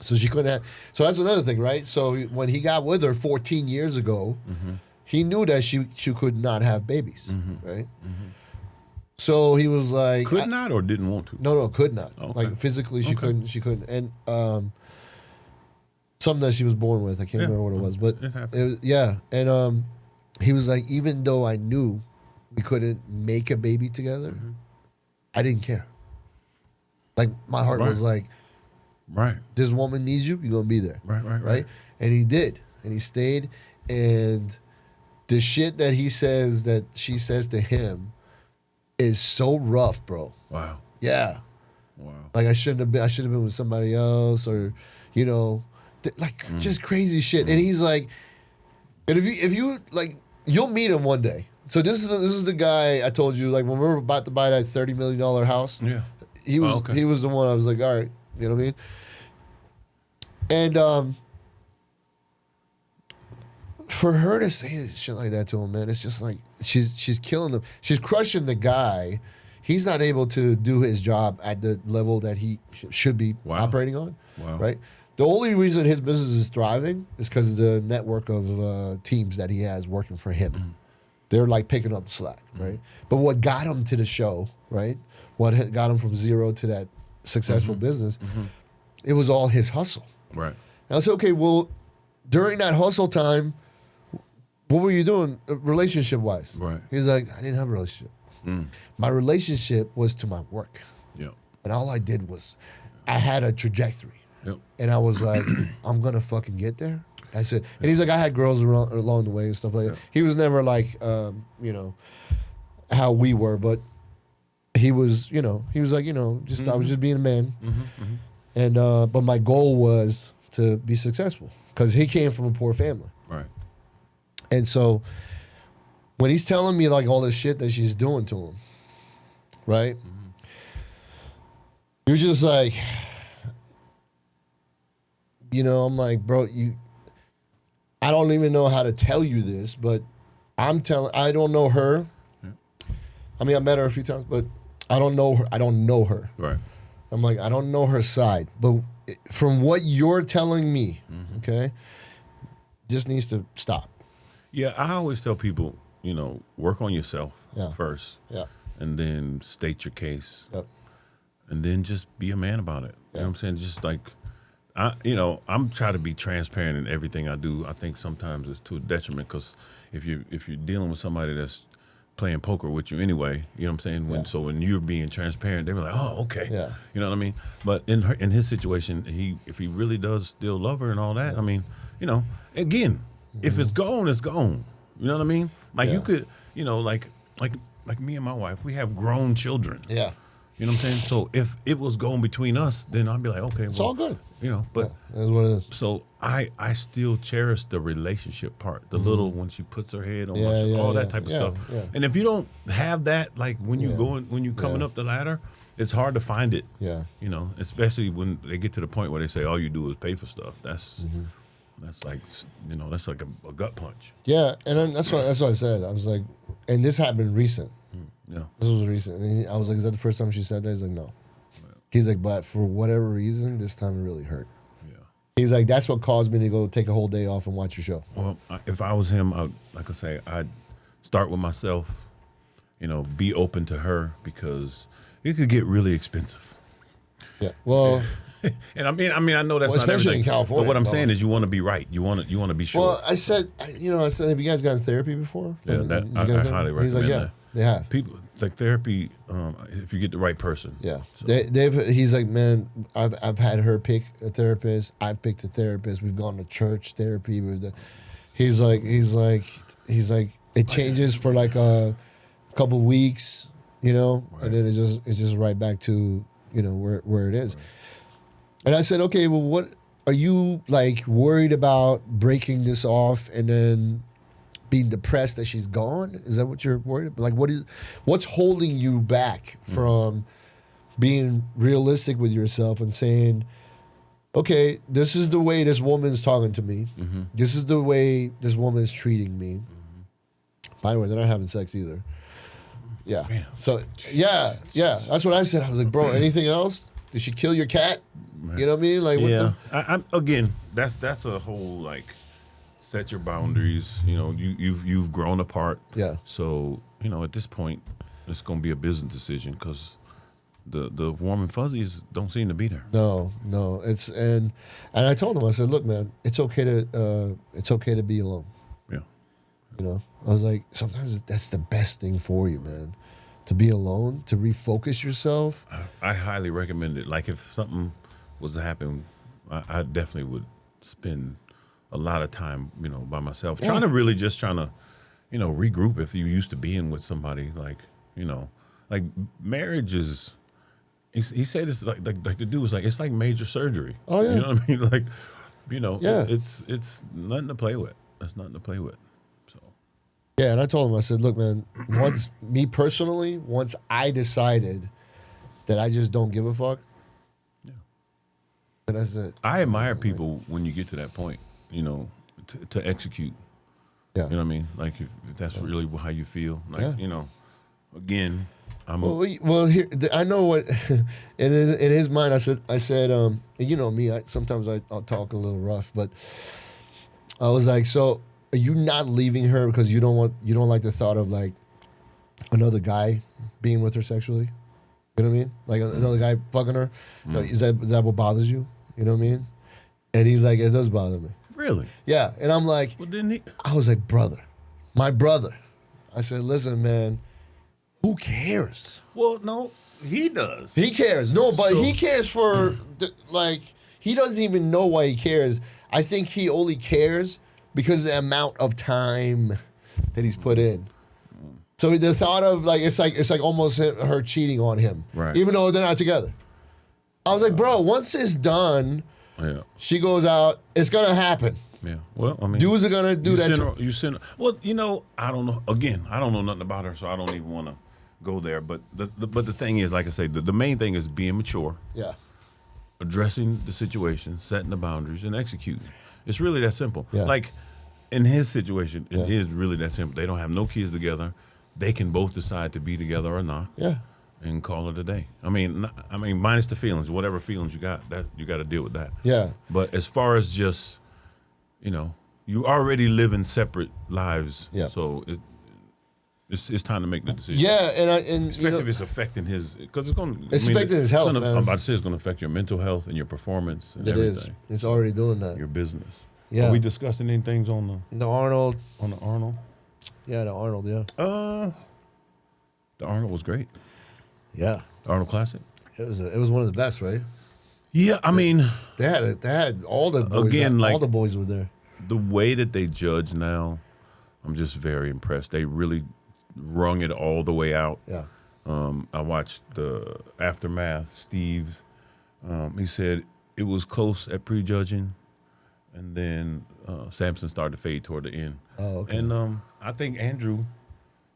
So she couldn't have. So that's another thing, right? So when he got with her 14 years ago, he knew that she could not have babies, right? So he was like, could not or didn't want to? No, could not. Okay. Like physically, she couldn't. And something that she was born with, I can't remember what it was, but it was, And he was like, even though I knew we couldn't make a baby together, I didn't care. Like my heart was like, this woman needs you. You're gonna be there. Right. And he did, and he stayed. And the shit that he says that she says to him is so rough, bro. Wow. Yeah. Wow. Like I should have been with somebody else, or just crazy shit. And he's like, and if you like, you'll meet him one day. So this is the guy I told you, like when we were about to buy that $30 million house. Yeah. He was the one I was like, all right, you know what I mean? And for her to say shit like that to him, man, it's just like she's killing him. She's crushing the guy. He's not able to do his job at the level that he should be operating on. Wow. Right? The only reason his business is thriving is because of the network of teams that he has working for him. Mm-hmm. They're like picking up the slack, right? But what got him to the show, right? What got him from zero to that successful business, it was all his hustle. Right. And I said, okay, well, during that hustle time, what were you doing relationship-wise? Right. He's like, I didn't have a relationship. My relationship was to my work. Yep. And all I did was, I had a trajectory. Yep. And I was like, I'm going to fucking get there. That's it. And he's like, I had girls along the way and stuff like that. He was never like, how we were, but he was, he was like, just I was just being a man. And but my goal was to be successful because he came from a poor family. Right. And so when he's telling me like all this shit that she's doing to him, right? You're just like, I'm like, bro, I don't even know how to tell you this, but I don't know her. Yeah. I mean, I met her a few times, but I don't know her. I don't know her. Right. I'm like, I don't know her side, but from what you're telling me, okay, this needs to stop. Yeah, I always tell people, work on yourself first. Yeah. And then state your case. Yep. And then just be a man about it. You know what I'm saying? Just like, I'm trying to be transparent in everything I do. I think sometimes it's to a detriment because if you're dealing with somebody that's playing poker with you anyway, you know what I'm saying? So when you're being transparent, they're like, oh, okay. Yeah. You know what I mean? But in his situation, if he really does still love her and all that, I mean, again, if it's gone, it's gone. You know what I mean? Like you could, like me and my wife, we have grown children. Yeah. You know what I'm saying? So if it was going between us, then I'd be like, okay, it's all good. But that's what it is. So I still cherish the relationship part, the little when she puts her head on my all that type of stuff. Yeah. And if you don't have that, like when you coming up the ladder, it's hard to find it. Yeah. Especially when they get to the point where they say all you do is pay for stuff. That's like that's like a gut punch. Yeah, and then that's what I said. I was like, and this happened recent. Yeah. This was recent. And I was like, is that the first time she said that? He's like, no. He's like, but for whatever reason, this time it really hurt. Yeah. He's like, that's what caused me to go take a whole day off and watch your show. Well, if I was him, I'd start with myself, be open to her because it could get really expensive. Yeah. Well, and I mean, I know that's not especially everything, in California. But what I'm saying is, you want to be right. You want to be sure. Well, I said, have you guys gotten therapy before? Yeah, I highly recommend. He's like, that. They have people like therapy if you get the right person. Yeah, so. He's like, man, I've had her pick a therapist. I've picked a therapist. We've gone to church therapy. He's like, it changes for like a couple weeks, and then it's just right back to where it is. Right. And I said, okay, well, what are you like worried about breaking this off and then being depressed that she's gone? Is that what you're worried about? Like, what's holding you back from being realistic with yourself and saying, okay, this is the way this woman's talking to me. This is the way this woman is treating me. By the way, they're not having sex either. Yeah. Man. So, yeah. That's what I said. I was like, bro, anything else? Did she kill your cat? Man. You know what I mean? Like, yeah. I'm again, that's a whole like, set your boundaries. You've grown apart. Yeah. So at this point, it's gonna be a business decision because the warm and fuzzies don't seem to be there. No. It's and I told him, I said, look, man, it's okay to be alone. Yeah. I was like, sometimes that's the best thing for you, man. To be alone, to refocus yourself. I highly recommend it. Like if something was to happen, I definitely would spend a lot of time, by myself, trying to regroup. If you used to being with somebody, like marriage is. He said it's like the dude was like, it's like major surgery. Oh yeah, you know what I mean? Like, it's nothing to play with. That's nothing to play with. So. Yeah, and I told him, I said, look, man, once I decided that I just don't give a fuck. Yeah. And I said, I admire people when you get to that point. To execute. Yeah. You know what I mean? Like if that's really how you feel. Like, again, here, I know what in his mind. I said, you know me. Sometimes I'll talk a little rough, but I was like, so are you not leaving her because you don't like the thought of like another guy being with her sexually? You know what I mean? Like another guy fucking her. Like, is that what bothers you? You know what I mean? And he's like, it does bother me. Really? Yeah. And I'm like, well, didn't he? I was like, my brother. I said, listen, man. Who cares? Well, no, he does. He cares. No, but he cares for, he doesn't even know why he cares. I think he only cares because of the amount of time that he's put in. So the thought of, it's like almost her cheating on him. Right. Even though they're not together. I was like, bro, once it's done, she goes out, it's going to happen. Yeah. Well, I mean, dudes are going to do that. Well, I don't know. Again, I don't know nothing about her, so I don't even want to go there. But the thing is, like I say, the main thing is being mature. Yeah. Addressing the situation, setting the boundaries, and executing. It's really that simple. Yeah. Like in his situation, it is really that simple. They don't have no kids together. They can both decide to be together or not. Yeah. And call it a day. I mean, minus the feelings. Whatever feelings you got, that you got to deal with that. Yeah. But as far as just, you already live in separate lives. Yeah. So it's time to make the decision. Yeah, and especially if it's affecting his, because it's going. It's affecting his health. Man. I'm about to say it's going to affect your mental health and your performance. And everything. It's already doing that. Your business. Yeah. Are we discussing any things on the Arnold? On the Arnold. Yeah, the Arnold. Yeah. The Arnold was great. Yeah. The Arnold Classic. It was one of the best, right? Yeah, I mean, they had all the boys. Again, all the boys were there. The way that they judge now, I'm just very impressed. They really wrung it all the way out. Yeah. I watched the aftermath. Steve, he said it was close at prejudging, and then Samson started to fade toward the end. Oh, okay. And I think Andrew,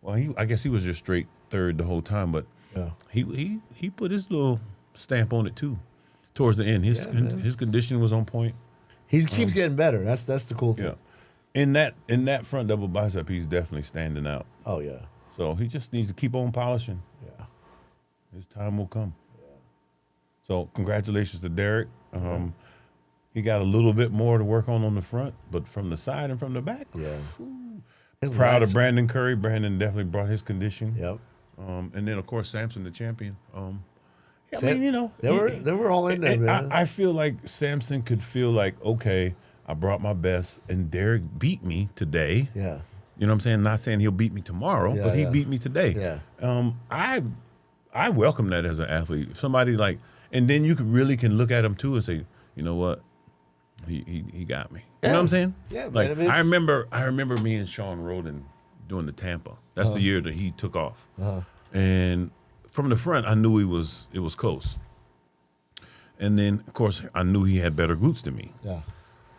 I guess he was just straight third the whole time, but he put his little stamp on it too. Towards the end, his condition was on point. He keeps getting better. That's the cool thing. Yeah. In that front double bicep, he's definitely standing out. Oh yeah. So he just needs to keep on polishing. Yeah. His time will come. Yeah. So congratulations to Derek. He got a little bit more to work on the front, but from the side and from the back. Yeah. Proud of Brandon Curry. Brandon definitely brought his condition. Yep. And then of course Samson, the champion. I mean, they were all in there, man. I feel like Samson could feel like, okay, I brought my best, and Derek beat me today. Yeah. You know what I'm saying? Not saying he'll beat me tomorrow, but he beat me today. Yeah. I welcome that as an athlete. If somebody and then you can look at him too and say, you know what? He got me. You know what I'm saying? Yeah, like man, I remember me and Sean Roden doing the Tampa. That's the year that he took off. And from the front, I knew it was close. And then, of course, I knew he had better glutes than me. Yeah.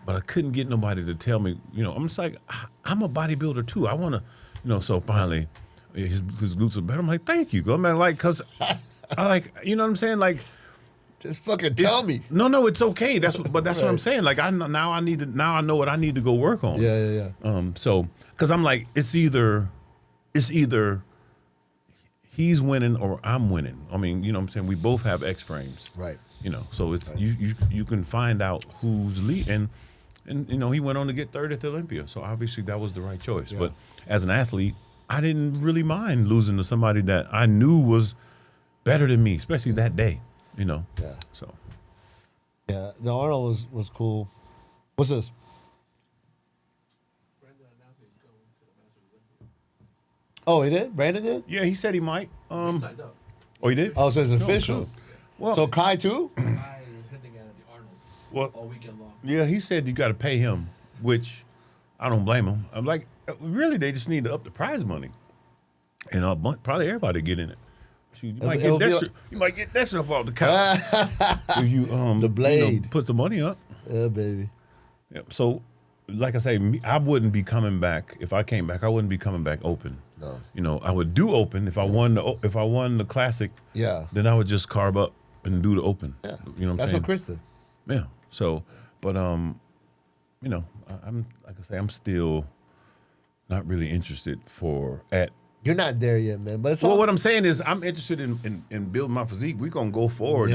But I couldn't get nobody to tell me, I'm just like, I'm a bodybuilder too. I want to, so finally, his glutes are better. I'm like, thank you. I'm like, because I like, you know what I'm saying? Like, just fucking tell me. No, it's okay. That's what I'm saying. Like, I know what I need to go work on. Yeah. So, because I'm like, it's either he's winning or I'm winning. I mean, you know what I'm saying? We both have X frames. Right. So it's you can find out who's leading. And he went on to get third at the Olympia. So obviously that was the right choice. Yeah. But as an athlete, I didn't really mind losing to somebody that I knew was better than me, especially that day, Yeah. So. Yeah, the Arnold was cool. What's this? Oh, he did? Brandon did? Yeah, he said he might. He signed up. Oh, he did? Oh, so it's official. Cool. Well, so Kai too? Kai was hitting at the Arnold all weekend long. Yeah, he said you got to pay him, which I don't blame him. I'm like, really, they just need to up the prize money, and probably everybody get in it. Shoot, you might get Dexter up off the couch if you the blade put the money up. Yeah, baby. Yeah. So, like I say, I wouldn't be coming back if I came back. I wouldn't be coming back open. No. I would do open if I won the classic. Yeah. Then I would just carve up and do the open. Yeah. You know what I'm saying? That's what Chris did. Yeah. So, but I'm like I say, I'm still not really interested You're not there yet, man. But it's what I'm saying is I'm interested in building my physique. We're gonna go forward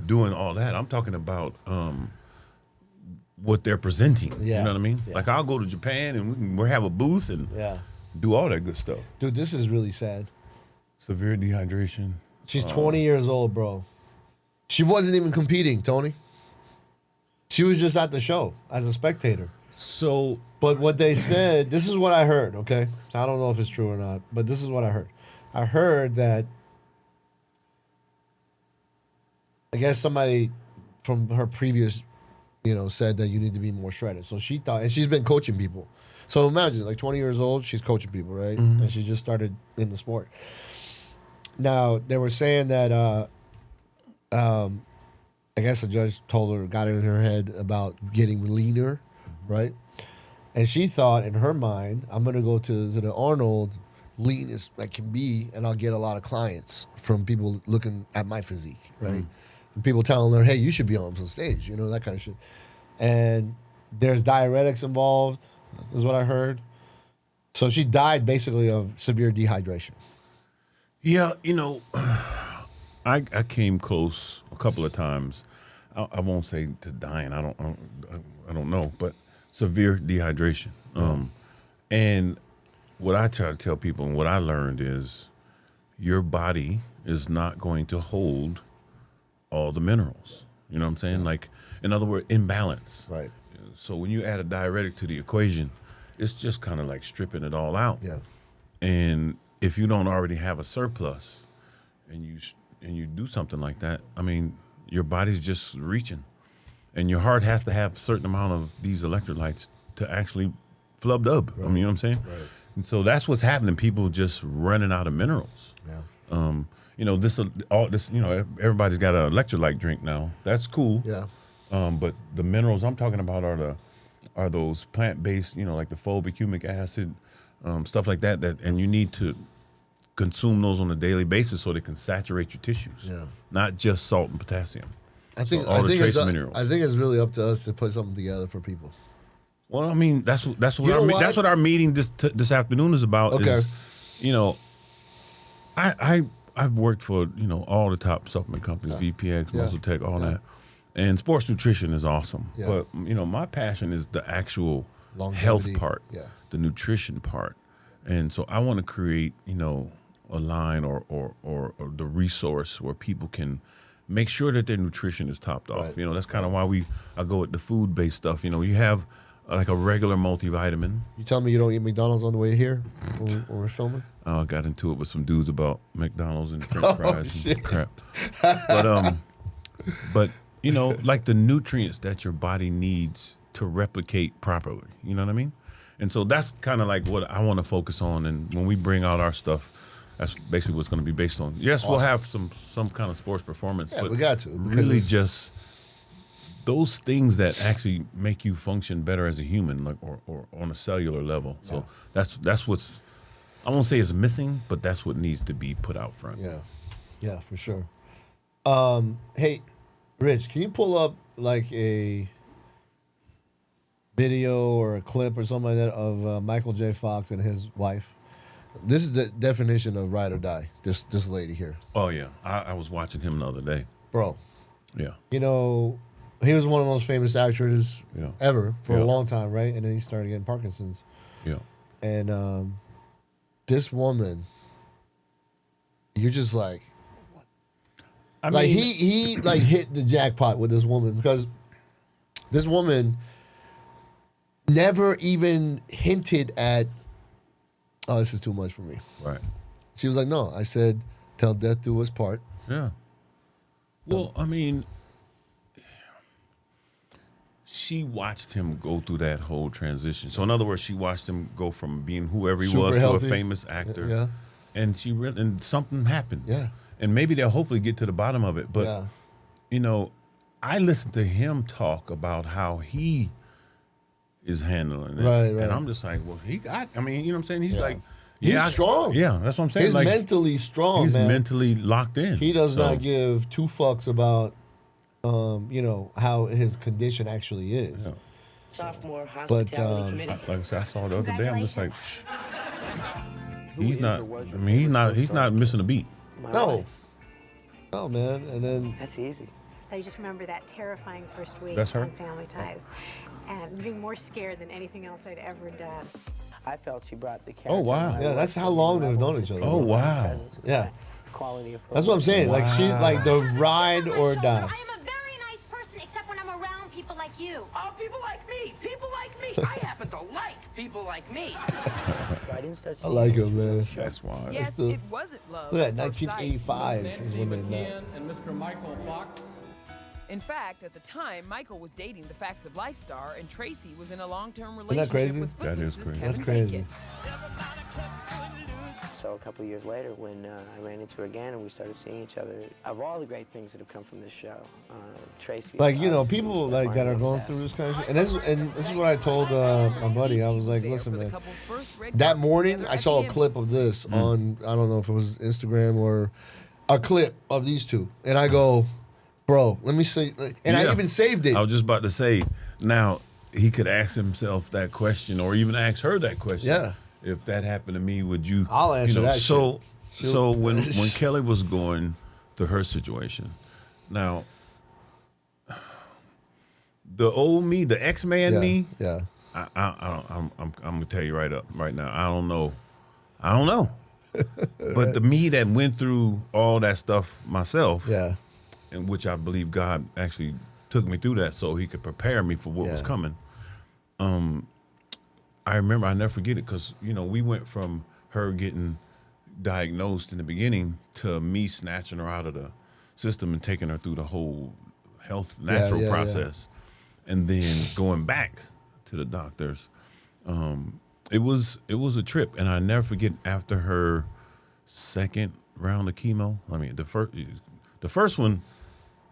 doing all that. I'm talking about what they're presenting. Yeah. You know what I mean? Yeah. Like I'll go to Japan and we'll have a booth and do all that good stuff. Dude, this is really sad. Severe dehydration. She's 20 years old, bro. She wasn't even competing, Tony. She was just at the show as a spectator. But what they said, this is what I heard, okay? So I don't know if it's true or not, but this is what I heard. I heard that, I guess somebody from her previous, said that you need to be more shredded. So she thought, and she's been coaching people. So imagine, like 20 years old, she's coaching people, right? Mm-hmm. And she just started in the sport. Now, they were saying that, I guess a judge got it in her head about getting leaner, right? And she thought in her mind, I'm going to go to the Arnold, lean as I can be, and I'll get a lot of clients from people looking at my physique, right? Mm. And people telling her, hey, you should be on some stage, that kind of shit. And there's diuretics involved, is what I heard. So she died basically of severe dehydration. Yeah, I came close a couple of times. I won't say to dying. I don't know, but severe dehydration. And what I try to tell people and what I learned is your body is not going to hold all the minerals. You know what I'm saying? Yeah. Like, in other words, imbalance. Right. So when you add a diuretic to the equation, it's just kind of like stripping it all out. Yeah. And if you don't already have a surplus and you do something like that, I mean, your body's just reaching. And your heart has to have a certain amount of these electrolytes to actually flub dub. Right. I mean, you know what I'm saying? Right. And so that's what's happening. People just running out of minerals. Yeah. Everybody's got an electrolyte drink now. That's cool. Yeah. But the minerals I'm talking about are those plant-based, like the fulvic acid, stuff like that. And you need to consume those on a daily basis so they can saturate your tissues. Yeah. Not just salt and potassium. I think it's really up to us to put something together for people. Well, I mean, that's what our meeting this afternoon is about. Okay. Is, I've worked for all the top supplement companies, VPX, Muscle Tech, all that, and sports nutrition is awesome. Yeah. But my passion is the actual longevity, health part, the nutrition part, and so I want to create a line or the resource where people can make sure that their nutrition is topped off. Right. That's kind of why I go with the food-based stuff. You have like a regular multivitamin. You tell me you don't eat McDonald's on the way here when we're filming? I got into it with some dudes about McDonald's and French fries and crap. But like the nutrients that your body needs to replicate properly. You know what I mean? And so that's kind of like what I want to focus on. And when we bring out our stuff, that's basically what's going to be based on. Yes, awesome. We'll have some kind of sports performance, but we got to really just those things that actually make you function better as a human, like or on a cellular level. So that's what's I won't say is missing, but that's what needs to be put out front. Yeah, for sure. Hey, Rich, can you pull up like a video or a clip or something like that of Michael J. Fox and his wife? This is the definition of ride or die, this lady here. Oh, yeah. I was watching him the other day. Bro. Yeah. He was one of the most famous actors ever for a long time, right? And then he started getting Parkinson's. Yeah. And this woman, you're just like, what? I mean, he like hit the jackpot with this woman because this woman never even hinted at, oh, this is too much for me. Right. She was like, no. I said, till death do us part. Yeah. Well, I mean, she watched him go through that whole transition. So in other words, she watched him go from being whoever he was to a famous actor. Yeah. And and something happened. Yeah. And maybe they'll hopefully get to the bottom of it. But, I listened to him talk about how he is handling it. Right. And I'm just like, well, you know what I'm saying? He's like, he's strong. Yeah, that's what I'm saying. He's like, mentally strong, he's man. mentally locked in. He does not give two fucks about, how his condition actually is. sophomore hospitality committee. Like I said, I saw it the other day. I'm just like, he's not. I mean, he's not missing a beat. No, man. And then that's easy. I just remember that terrifying first week on Family Ties, and being more scared than anything else I'd ever done. I felt she brought the character. Oh wow! Yeah, that's how long they've known each other. Oh wow! Yeah, quality of. That's what I'm saying. Wow. Like she, like the ride or die. I am a very nice person, except when I'm around people like you. Oh, people like me. People like me. I happen to like people like me. I didn't start. I like him, man. That's why. Yes, it wasn't love. Look at 1985 is when they met. And Mr. Michael Fox. In fact, at the time, Michael was dating the Facts of Life star, and Tracy was in a long-term Isn't that crazy? relationship with That is Footloose' crazy. That's Kevin crazy. Bacon. So a couple years later, when I ran into her again and we started seeing each other, of all the great things that have come from this show, Tracy. Like, you know, people like that are going through this kind of shit. And this is what I told my buddy. I was like, listen, man. That morning, I saw a clip of this on, I don't know if it was Instagram or a clip of these two. And I go, bro, let me see. And I even saved it. I was just about to say, now, he could ask himself that question or even ask her that question. Yeah. If that happened to me, would you? I'll answer that so, shit. So when Kelly was going through her situation, now, the old me, the X-Man me, yeah, I'm gonna tell you right now, I don't know, but the me that went through all that stuff myself, yeah, in which I believe God actually took me through that so He could prepare me for what was coming. I remember, I never forget it, because we went from her getting diagnosed in the beginning to me snatching her out of the system and taking her through the whole natural process, and then going back to the doctors. It was a trip, and I never forget, after her second round of chemo. I mean, the first one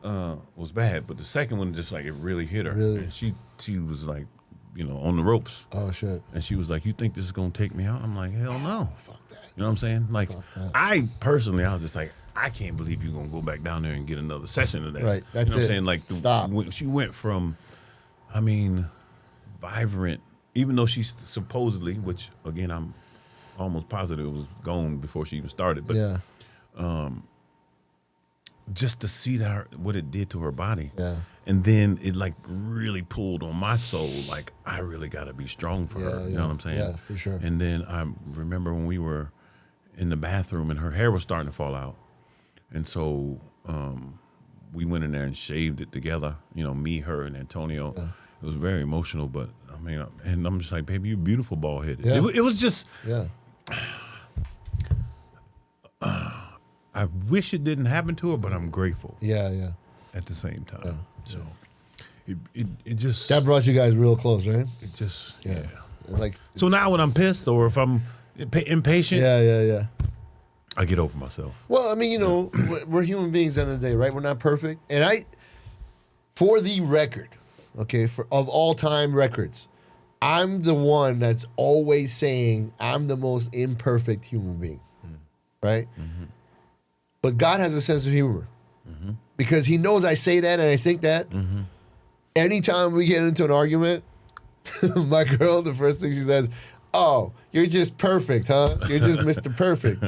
was bad, but the second one just like it really hit her. Really? And she was like, on the ropes. Oh shit. And she was like, "You think this is gonna take me out?" I'm like, "Hell no." Fuck that. You know what I'm saying? Like, I personally, I was just like, I can't believe you're gonna go back down there and get another session of that. Right. That's you know it. What I'm saying? Like, Stop. She went from, I mean, vibrant, even though she's supposedly, which again I'm almost positive it was gone before she even started, but yeah. Just to see what it did to her body. Yeah. And then it like really pulled on my soul. Like, I really got to be strong for her. You know what I'm saying? Yeah, for sure. And then I remember when we were in the bathroom and her hair was starting to fall out. And so we went in there and shaved it together. Me, her, and Antonio. Yeah. It was very emotional, but I mean, and I'm just like, baby, you're beautiful, bald headed. Yeah. It was just. Yeah. I wish it didn't happen to her, but I'm grateful. Yeah, yeah. At the same time, yeah. So it just that brought you guys real close, right? It just Like, so now when I'm pissed or if I'm impatient, yeah, I get over myself. Well, I mean, we're human beings at the end of the day, right? We're not perfect, and for the record, okay, of all time records, I'm the one that's always saying I'm the most imperfect human being, right? Mm-hmm. But God has a sense of humor because He knows I say that and I think that. Mm-hmm. Anytime we get into an argument, my girl, the first thing she says, "Oh, you're just perfect, huh? You're just Mr. Perfect."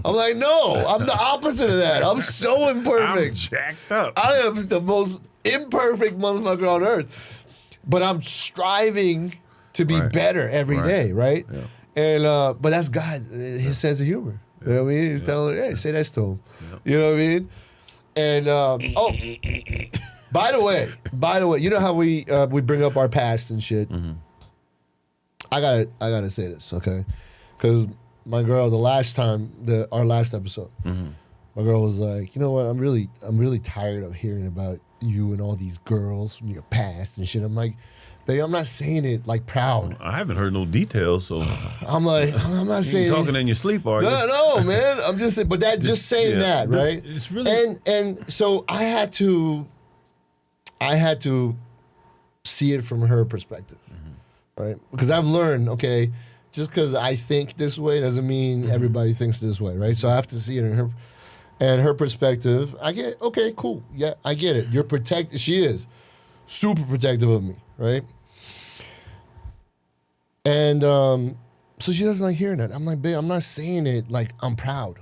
I'm like, no, I'm the opposite of that. I'm so imperfect. I'm jacked up. I am the most imperfect motherfucker on earth. But I'm striving to be better every day, right? Yeah. And but that's God, His sense of humor. You know what I mean? He's telling her, hey, say that to him. You know what I mean? And by the way, you know how we bring up our past and shit. Mm-hmm. I gotta say this, okay? Because my girl, our last episode, my girl was like, you know what? I'm really tired of hearing about you and all these girls from your past and shit. I'm like, baby, I'm not saying it like proud. I haven't heard no details, so I'm like, I'm not saying you talking in your sleep, are you? No, man. I'm just saying, but just saying that, right? It's really and so I had to see it from her perspective, right? Because I've learned, okay, just because I think this way doesn't mean everybody thinks this way, right? So I have to see it in her perspective. I get, okay, cool, yeah, I get it. You're protected. She is super protective of me, right? And so she doesn't like hearing that. I'm like, babe, I'm not saying it like I'm proud.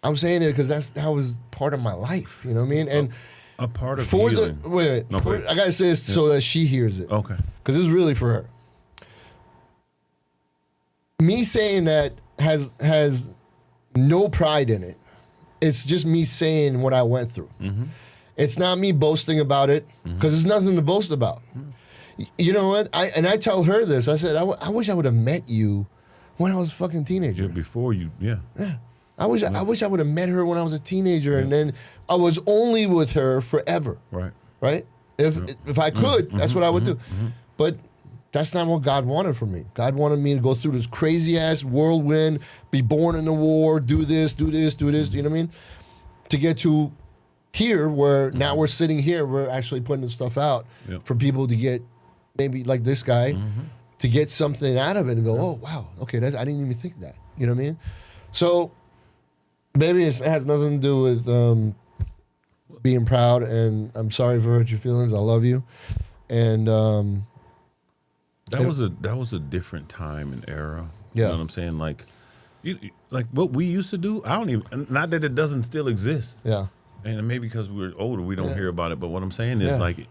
I'm saying it because that was part of my life. You know what I mean? And a part of for healing. wait, No, I gotta say this so that she hears it. Okay. Because it's really for her. Me saying that has no pride in it. It's just me saying what I went through. Mm-hmm. It's not me boasting about it because there's nothing to boast about. Mm-hmm. You know what? I tell her this. I said, I wish I would have met you when I was a fucking teenager. Yeah, before you, yeah. I wish I would have met her when I was a teenager, and then I was only with her forever. Right. If I could, that's what I would do. But that's not what God wanted for me. God wanted me to go through this crazy ass whirlwind, be born in the war, do this. You know what I mean? To get to here, where now we're sitting here, we're actually putting this stuff out for people to get, maybe like this guy, to get something out of it and go, oh wow, okay, I didn't even think that. You know what I mean? So. Maybe it has nothing to do with being proud, and I'm sorry for hurt your feelings. I love you, and that was a different time and era. Yeah. You know what I'm saying? Like what we used to do. I don't even. Not that it doesn't still exist. Yeah. And maybe because we're older, we don't hear about it. But what I'm saying is like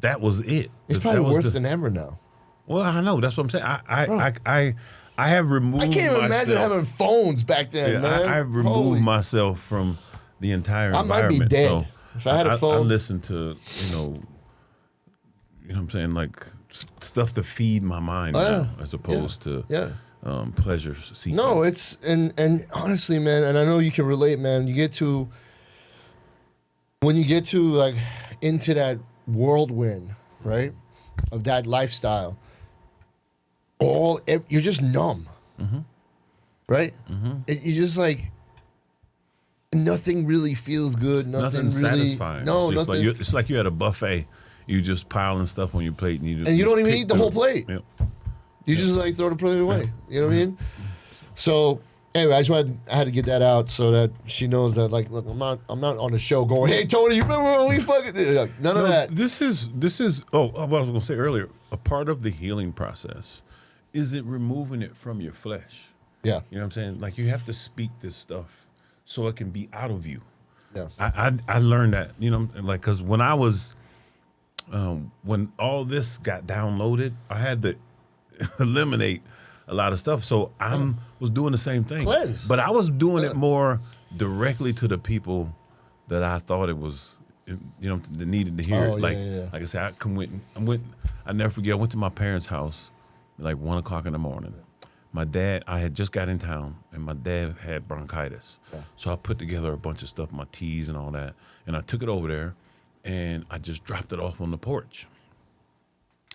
that was it. It's probably worse than ever now. Well, I know. That's what I'm saying. I have removed. I can't even imagine having phones back then, man. I've removed myself from the entire environment. I might be dead so if I had a phone. I listen to you know what I'm saying, like stuff to feed my mind now, as opposed to pleasure seeking. No, it's and honestly, man, and I know you can relate, man. When you get to like into that whirlwind, right, of that lifestyle. You're just numb, right? You're just like nothing really feels good. Nothing really satisfying. No, it's nothing. It's like you're at a buffet. You just piling stuff on your plate, and you don't even eat the whole plate. Yep. You just like throw the plate away. You know what I mean? So anyway, I had to get that out so that she knows that like, look, I'm not on the show going, hey Tony, you remember when we fucking like, none of that. This is what I was gonna say earlier. A part of the healing process. Is it removing it from your flesh? Yeah. You know what I'm saying? Like you have to speak this stuff so it can be out of you. Yeah. I learned that, you know, like, cause when I was, when all this got downloaded, I had to eliminate a lot of stuff. So was doing the same thing. Cleanse. But I was doing it more directly to the people that I thought it was, you know, that needed to hear it. Like, like I said, I never forget, I went to my parents' house. Like 1 o'clock in the morning. My dad, I had just got in town, and my dad had bronchitis. Yeah. So I put together a bunch of stuff, my teas and all that, and I took it over there, and I just dropped it off on the porch.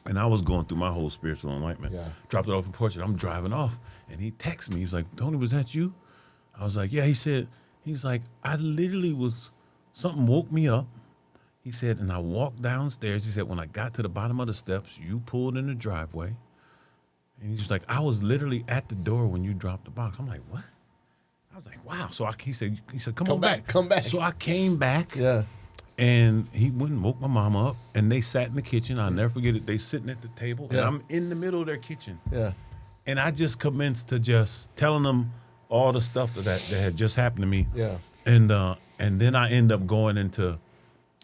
And I was going through my whole spiritual enlightenment. Yeah. Dropped it off on the porch, and I'm driving off, and he texts me. He was like, Tony, was that you? I was like, yeah. He's like, I literally something woke me up. He said, and I walked downstairs. He said, when I got to the bottom of the steps, you pulled in the driveway. And he's just like, I was literally at the door when you dropped the box. I'm like, what? I was like, wow. So he said, come back. So I came back. Yeah. And he went and woke my mom up, and they sat in the kitchen. I'll never forget it. They sitting at the table, and I'm in the middle of their kitchen. Yeah. And I just commenced to just telling them all the stuff that had just happened to me. Yeah. And then I end up going into,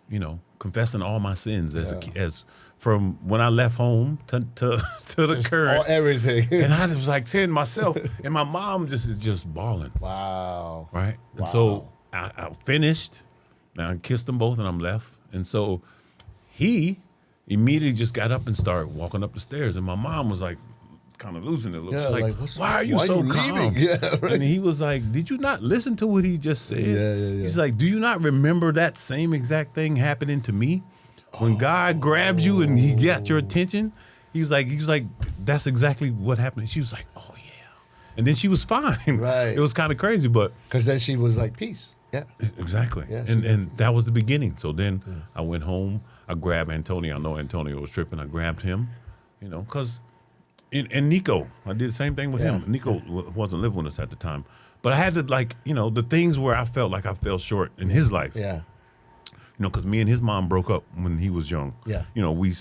you know, confessing all my sins as from when I left home to the just current. Everything. And I was like saying to myself, and my mom is just bawling. Wow. Right? Wow. And so I finished, and I kissed them both, and I'm left. And so he immediately just got up and started walking up the stairs. And my mom was like kind of losing it a little. Yeah, She's like, why are you so calm? Yeah, right. And he was like, did you not listen to what he just said? Yeah. He's like, do you not remember that same exact thing happening to me? When God grabs you and he got your attention, he was like, that's exactly what happened. And she was like, oh yeah. And then she was fine. Right. It was kind of crazy, but. Because then she was like, peace. Yeah. Exactly. Yeah, and that was the beginning. So then I went home. I grabbed Antonio. I know Antonio was tripping. I grabbed him, you know, because, and Nico, I did the same thing with him. Nico wasn't living with us at the time. But I had to, like, you know, the things where I felt like I fell short in his life. Yeah. You know, because me and his mom broke up when he was young. Yeah. You know, we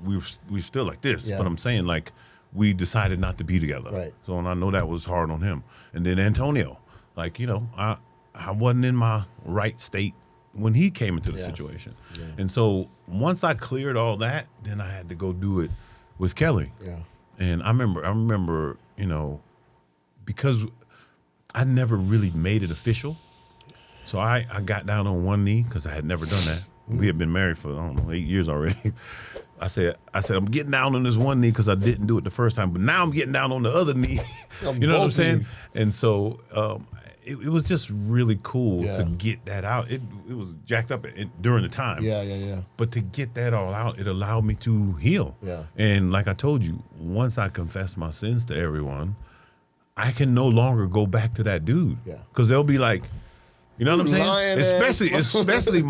were still like this. Yeah. But I'm saying, like, we decided not to be together. Right. So, and I know that was hard on him. And then Antonio, like, you know, I wasn't in my right state when he came into the situation. Yeah. And so once I cleared all that, then I had to go do it with Kelly. Yeah. And I remember, you know, because I never really made it official. So I got down on one knee because I had never done that. We had been married for, I don't know, 8 years already. I said, I'm getting down on this one knee because I didn't do it the first time, but now I'm getting down on the other knee. You know what I'm saying? And so it was just really cool to get that out. It was jacked up during the time. Yeah. But to get that all out, it allowed me to heal. Yeah. And like I told you, once I confess my sins to everyone, I can no longer go back to that dude. Yeah. Because they'll be like, you know what I'm saying? Lying especially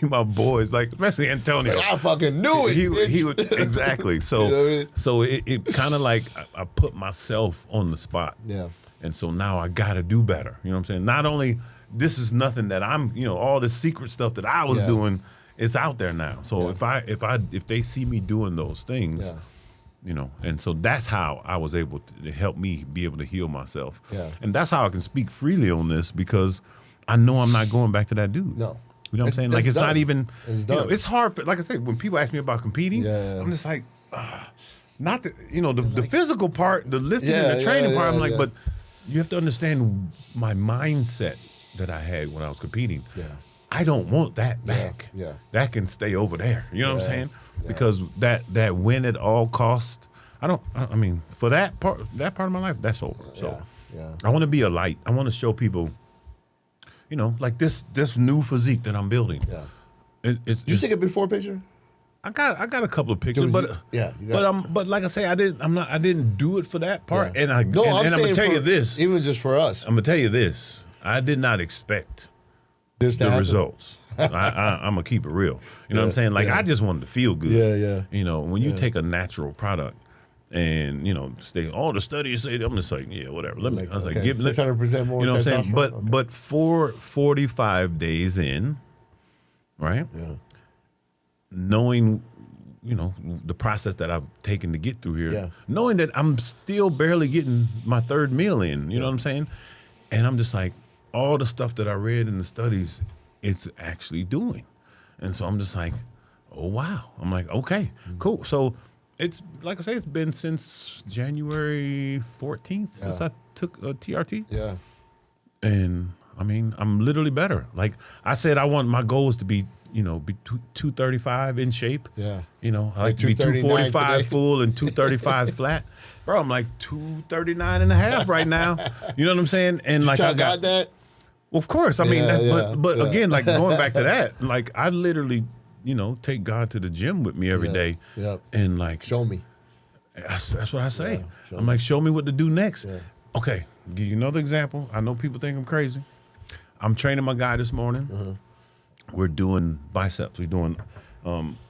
my boys, like especially Antonio. Like, I fucking knew it. He would exactly. So you know what I mean? So it kind of like I put myself on the spot. Yeah. And so now I got to do better. You know what I'm saying? Not only this is nothing that I'm, you know, all the secret stuff that I was doing, it's out there now. So if they see me doing those things. Yeah. You know, and so that's how I was able to help me be able to heal myself. Yeah. And that's how I can speak freely on this because I know I'm not going back to that dude. No. You know what I'm saying? Like, it's done. not even, it's done. You know, it's hard. Like I said, when people ask me about competing, I'm just like, not the, you know, the physical part, the lifting and the training part, I'm like, but you have to understand my mindset that I had when I was competing. Yeah. I don't want that back. Yeah. That can stay over there. You know what I'm saying? Yeah. Because that win at all cost, I mean, for that part of my life, that's over. So I want to be a light. I want to show people, you know, like this new physique that I'm building. Yeah. Did you take a before picture? I got a couple of pictures, Dude, but like I say, I didn't do it for that part. Yeah. And I'm gonna tell you this, even just for us. I'm gonna tell you this. I did not expect the results. I'm gonna keep it real. You know what I'm saying? Like I just wanted to feel good. Yeah. You know, when you take a natural product and, you know, all the studies say, I'm just like, yeah, whatever. Let me. I was like, give 600% more. You know what I'm saying? But for 45 days in, right? Yeah. Knowing, you know, the process that I've taken to get through here, knowing that I'm still barely getting my third meal in. You know what I'm saying? And I'm just like, all the stuff that I read in the studies, it's actually doing. And so I'm just like, oh, wow. I'm like, okay, cool. So it's, like I say, it's been since January 14th since I took a TRT. Yeah. And, I mean, I'm literally better. Like I said, my goal is to be, you know, be 235 in shape. Yeah. You know, I like to be 245 full and 235 flat. Bro, I'm like 239 and a half right now. You know what I'm saying? And like I got that. Well, of course. I mean, but again, like going back to that, like I literally, you know, take God to the gym with me every day. Yep. And like, show me. That's what I say. I'm like, show me what to do next. Yeah. Okay. Give you another example. I know people think I'm crazy. I'm training my guy this morning. We're doing biceps. We're doing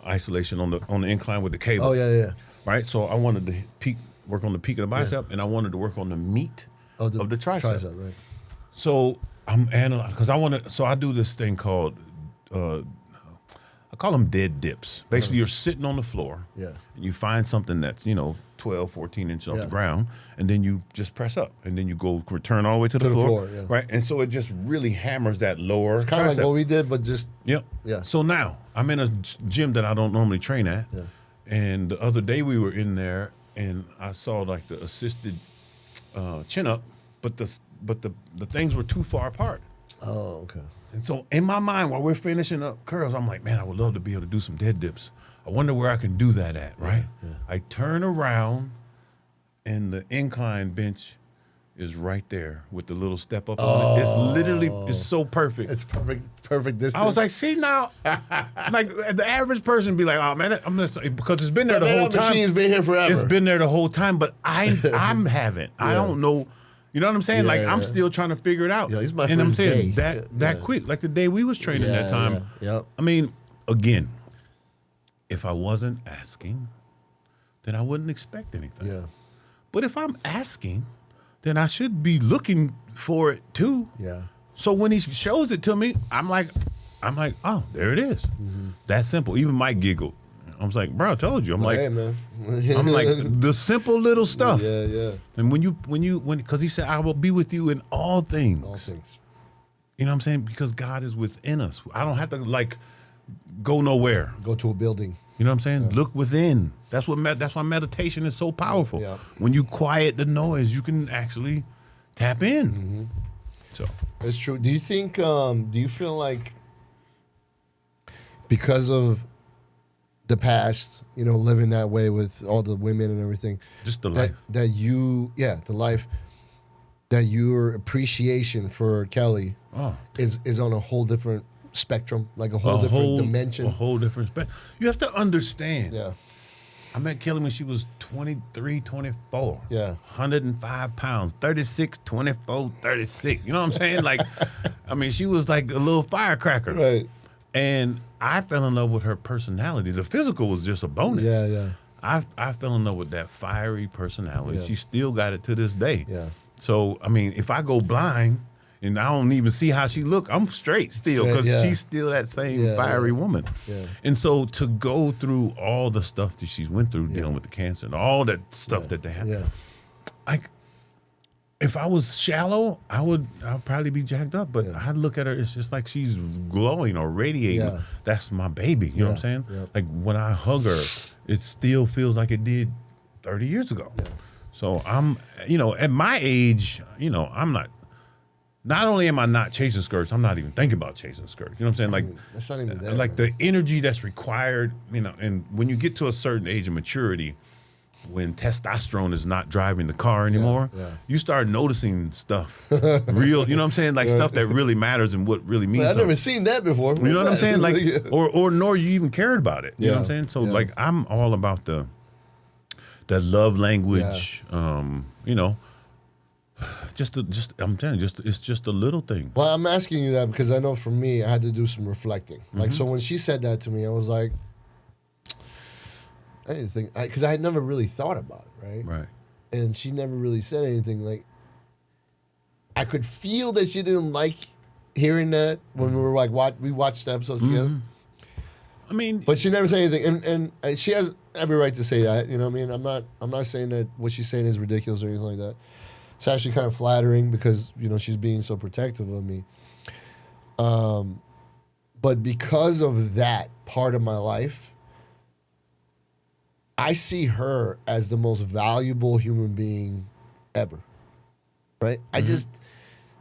isolation on the incline with the cable. Oh yeah. Right. So I wanted to work on the peak of the bicep, and I wanted to work on the meat of the tricep. Right. So I'm analyzing because So I do this thing called I call them dead dips. Basically, you're sitting on the floor. Yeah. And you find something that's 12, 14 inches off the ground, and then you just press up, and then you return all the way to the floor, right? And so it just really hammers that lower. It's kind of like what we did, but just yeah. So now I'm in a gym that I don't normally train at, and the other day we were in there, and I saw like the assisted chin up, but the things were too far apart. Oh, okay. And so in my mind, while we're finishing up curls, I'm like, man, I would love to be able to do some dead dips. I wonder where I can do that at, right? Yeah. I turn around, and the incline bench is right there with the little step up on it. It's literally, it's so perfect. It's perfect distance. I was like, see now, like the average person be like, oh man, I'm just, because it's been there the whole time. Machine's been here forever. It's been there the whole time, but I'm haven't. I don't know. You know what I'm saying? Like I'm still trying to figure it out. Yeah, he's my and I'm first saying day. that quick, like the day we was training that time. Yep. I mean, again, if I wasn't asking, then I wouldn't expect anything. Yeah. But if I'm asking, then I should be looking for it too. Yeah. So when he shows it to me, I'm like, oh, there it is. Mm-hmm. That simple. Even Mike giggled. I was like, bro, I told you. I'm like, hey, man. I'm like the simple little stuff. Yeah. And because he said, I will be with you in all things. All things. You know what I'm saying? Because God is within us. I don't have to like go nowhere. Go to a building. You know what I'm saying? Yeah. Look within. That's why meditation is so powerful. Yeah. When you quiet the noise, you can actually tap in. Mm-hmm. So it's true. Do you think? Do you feel like because of the past, living that way with all the women and everything, just the life that your appreciation for Kelly is on a whole different spectrum, like a whole different dimension, a whole different spectrum. You have to understand. Yeah. I met Kelly when she was 23, 24. Yeah. 105 pounds, 36, 24, 36. You know what I'm saying? Like, I mean, she was like a little firecracker. Right. And I fell in love with her personality. The physical was just a bonus. Yeah. I fell in love with that fiery personality. Yeah. She still got it to this day. Yeah. So, I mean, if I go blind and I don't even see how she look, I'm straight still because she's still that same fiery woman. Yeah. And so to go through all the stuff that she's went through dealing with the cancer and all that stuff that they have, like, if I was shallow, I'd probably be jacked up. But I look at her, it's just like she's glowing or radiating. Yeah. That's my baby. You know what I'm saying? Yeah. Like when I hug her, it still feels like it did 30 years ago. Yeah. So I'm, at my age, I'm not only am I not chasing skirts, I'm not even thinking about chasing skirts. You know what I'm saying? Like, that's not even there, like the energy that's required, and when you get to a certain age of maturity, when testosterone is not driving the car anymore, you start noticing stuff real, you know what I'm saying? Like stuff that really matters and what really means I've never seen that before. You know what I'm saying? Like, or nor you even cared about it. You know what I'm saying? So like, I'm all about the love language, I'm telling you, it's just a little thing. Well, I'm asking you that because I know for me, I had to do some reflecting. Like, so when she said that to me, I was like, I didn't think, because I had never really thought about it, right? Right. And she never really said anything. Like, I could feel that she didn't like hearing that when we were like, we watched the episodes together. I mean, but she never said anything, and she has every right to say that. You know what I mean? I'm not saying that what she's saying is ridiculous or anything like that. It's actually kind of flattering because she's being so protective of me. But because of that part of my life, I see her as the most valuable human being ever. Right? I just.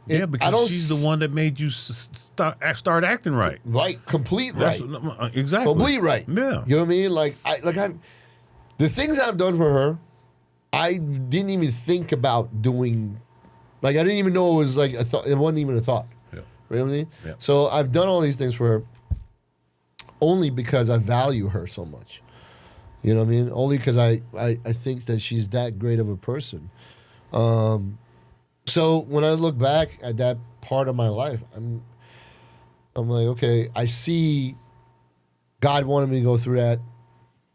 Because she's the one that made you start acting right. Right, complete right. Exactly. Complete right. Yeah. You know what I mean? Like the things I've done for her, I didn't even think about doing. Like I didn't even know it was like a thought. It wasn't even a thought. Yeah. You know what I mean? Yeah. So I've done all these things for her only because I value her so much. You know what I mean? Only because I think that she's that great of a person. So when I look back at that part of my life, I'm like, okay, I see God wanted me to go through that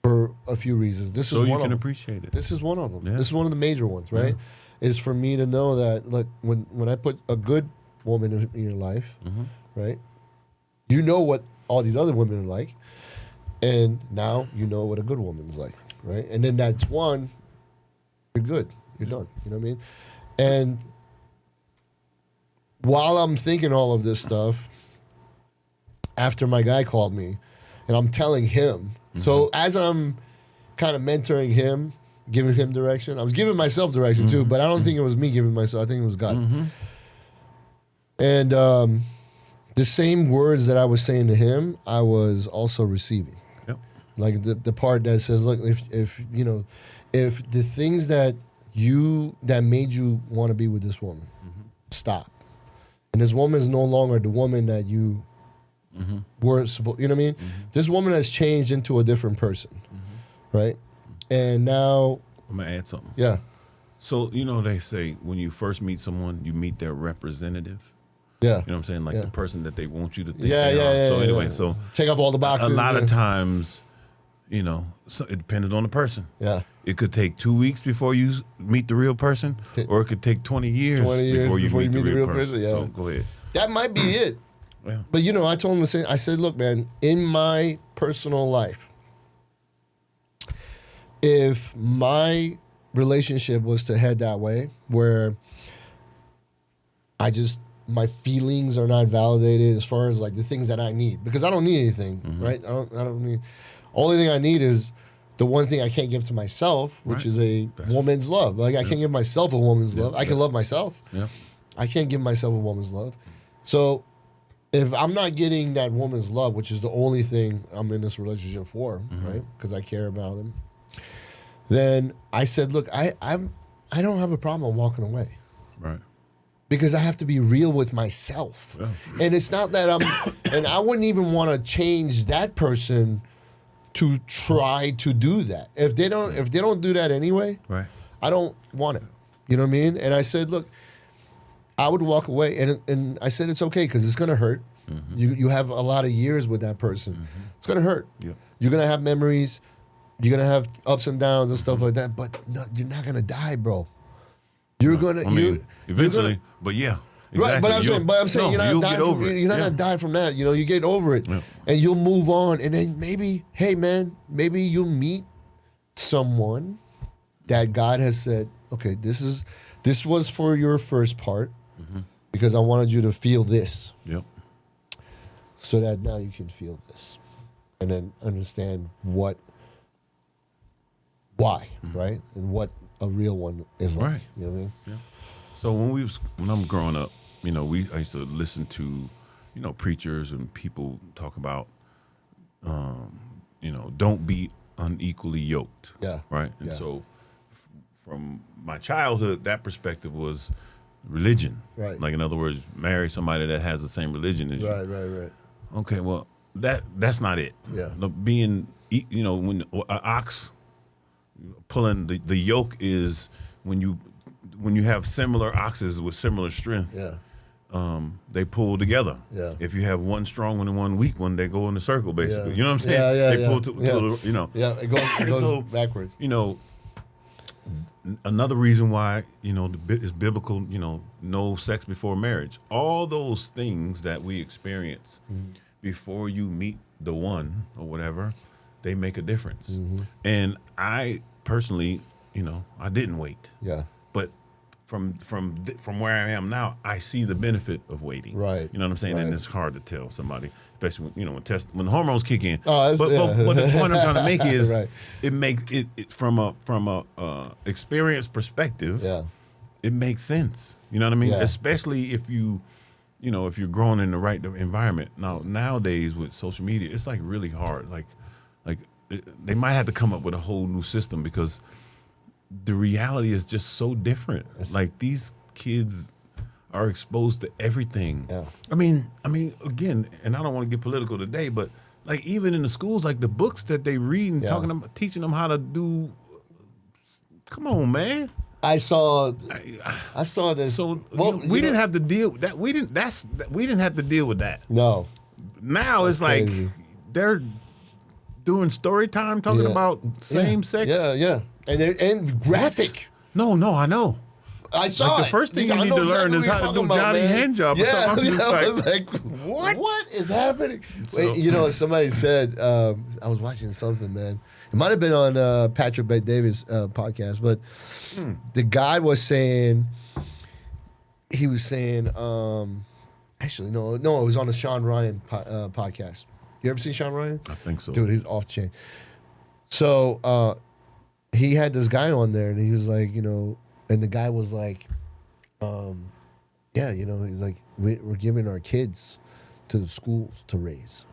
for a few reasons. This is one of them. So you can appreciate it. This is one of them. Yeah. This is one of the major ones, right? Yeah. Is for me to know that, look, when I put a good woman in your life, right? You know what all these other women are like, and now you know what a good woman's like, right? And then that's one, you're good. You're done. You know what I mean? And while I'm thinking all of this stuff, after my guy called me, and I'm telling him, so as I'm kind of mentoring him, giving him direction, I was giving myself direction too, but I don't think it was me giving myself, I think it was God. And the same words that I was saying to him, I was also receiving. Yep. Like the part that says, look, if the things that made you want to be with this woman, stop. And this woman is no longer the woman that you were supposed. You know what I mean? This woman has changed into a different person, right? And now I'm gonna add something. Yeah. So they say when you first meet someone, you meet their representative. Yeah. You know what I'm saying? Like the person that they want you to think. Yeah. So anyway, so take up all the boxes. A lot of times, so it depended on the person. Yeah. It could take 2 weeks before you meet the real person, or it could take 20 years before you meet the real person. Yeah. So go ahead. That might be it. Yeah. But I told him, I said, look, man, in my personal life, if my relationship was to head that way, where my feelings are not validated as far as like the things that I need, because I don't need anything, right? I don't need. Only thing I need is the one thing I can't give to myself, which is a woman's love. Like I can't give myself a woman's love. I can love myself. Yeah. I can't give myself a woman's love. So if I'm not getting that woman's love, which is the only thing I'm in this relationship for, right? Because I care about them. Then I said, look, I don't have a problem walking away. Right. Because I have to be real with myself. Yeah. And it's not that and I wouldn't even want to change that person to try to do that. If they don't do that anyway, right. I don't want it. You know what I mean? And I said, look, I would walk away, and I said it's okay because it's gonna hurt. You have a lot of years with that person. It's gonna hurt. Yep. You're gonna have memories. You're gonna have ups and downs and stuff like that. But no, you're not gonna die, bro. You're gonna eventually. But yeah. Exactly. Right, but I'm saying you're not gonna die from that. You know, you get over it, and you'll move on, and then maybe, hey man, maybe you'll meet someone that God has said, okay, this was for your first part, because I wanted you to feel this, so that now you can feel this, and then understand why, right, and what a real one is like. Right. You know what I mean? Yeah. So when I'm growing up, you know, I used to listen to, you know, preachers and people talk about, you know, don't be unequally yoked. Yeah. Right. And so from my childhood, that perspective was religion. Right. Like, in other words, marry somebody that has the same religion as you. Right. Okay. Well, that's not it. Yeah. Being, you know, when an ox pulling the yoke is when you have similar oxes with similar strength. Yeah. They pull together. Yeah. If you have one strong one and one weak one, they go in a circle, basically. Yeah. You know what I'm saying? Yeah. They pull to you know. Yeah, it goes so, backwards. You know, another reason why, you know, is biblical, you know, no sex before marriage. All those things that we experience before you meet the one or whatever, they make a difference. And I personally, you know, I didn't wait. Yeah. But from where I am now, I see the benefit of waiting. Right. You know what I'm saying? Right. And it's hard to tell somebody, especially when, you know, when the hormones kick in. Oh, but the point I'm trying to make is it makes it from a experience perspective. Yeah. It makes sense. You know what I mean? Yeah. Especially if you know, if you're growing in the right environment. Nowadays with social media, it's like really hard. Like they might have to come up with a whole new system because the reality is just so different. Like, these kids are exposed to everything. Yeah. I mean, again, and I don't want to get political today, but like, even in the schools, like the books that they read and talking about, teaching them how to do. Come on, man. I saw this. So we didn't have to deal with that. We didn't have to deal with that. No. Now it's like they're doing story time talking about same sex. Yeah. And graphic. No, I know. I saw like the first thing you need to learn is how to do Johnny Handjob. Yeah, I was like, what is happening? So, wait, you know, somebody said, I was watching something, man. It might have been on Patrick Bet-David's podcast, but the guy was saying, actually, no, it was on the Sean Ryan podcast. You ever seen Sean Ryan? I think so. Dude, he's off the chain. So, he had this guy on there, and he was like, you know, and the guy was like, yeah, you know, he's like, we're giving our kids to the schools to raise.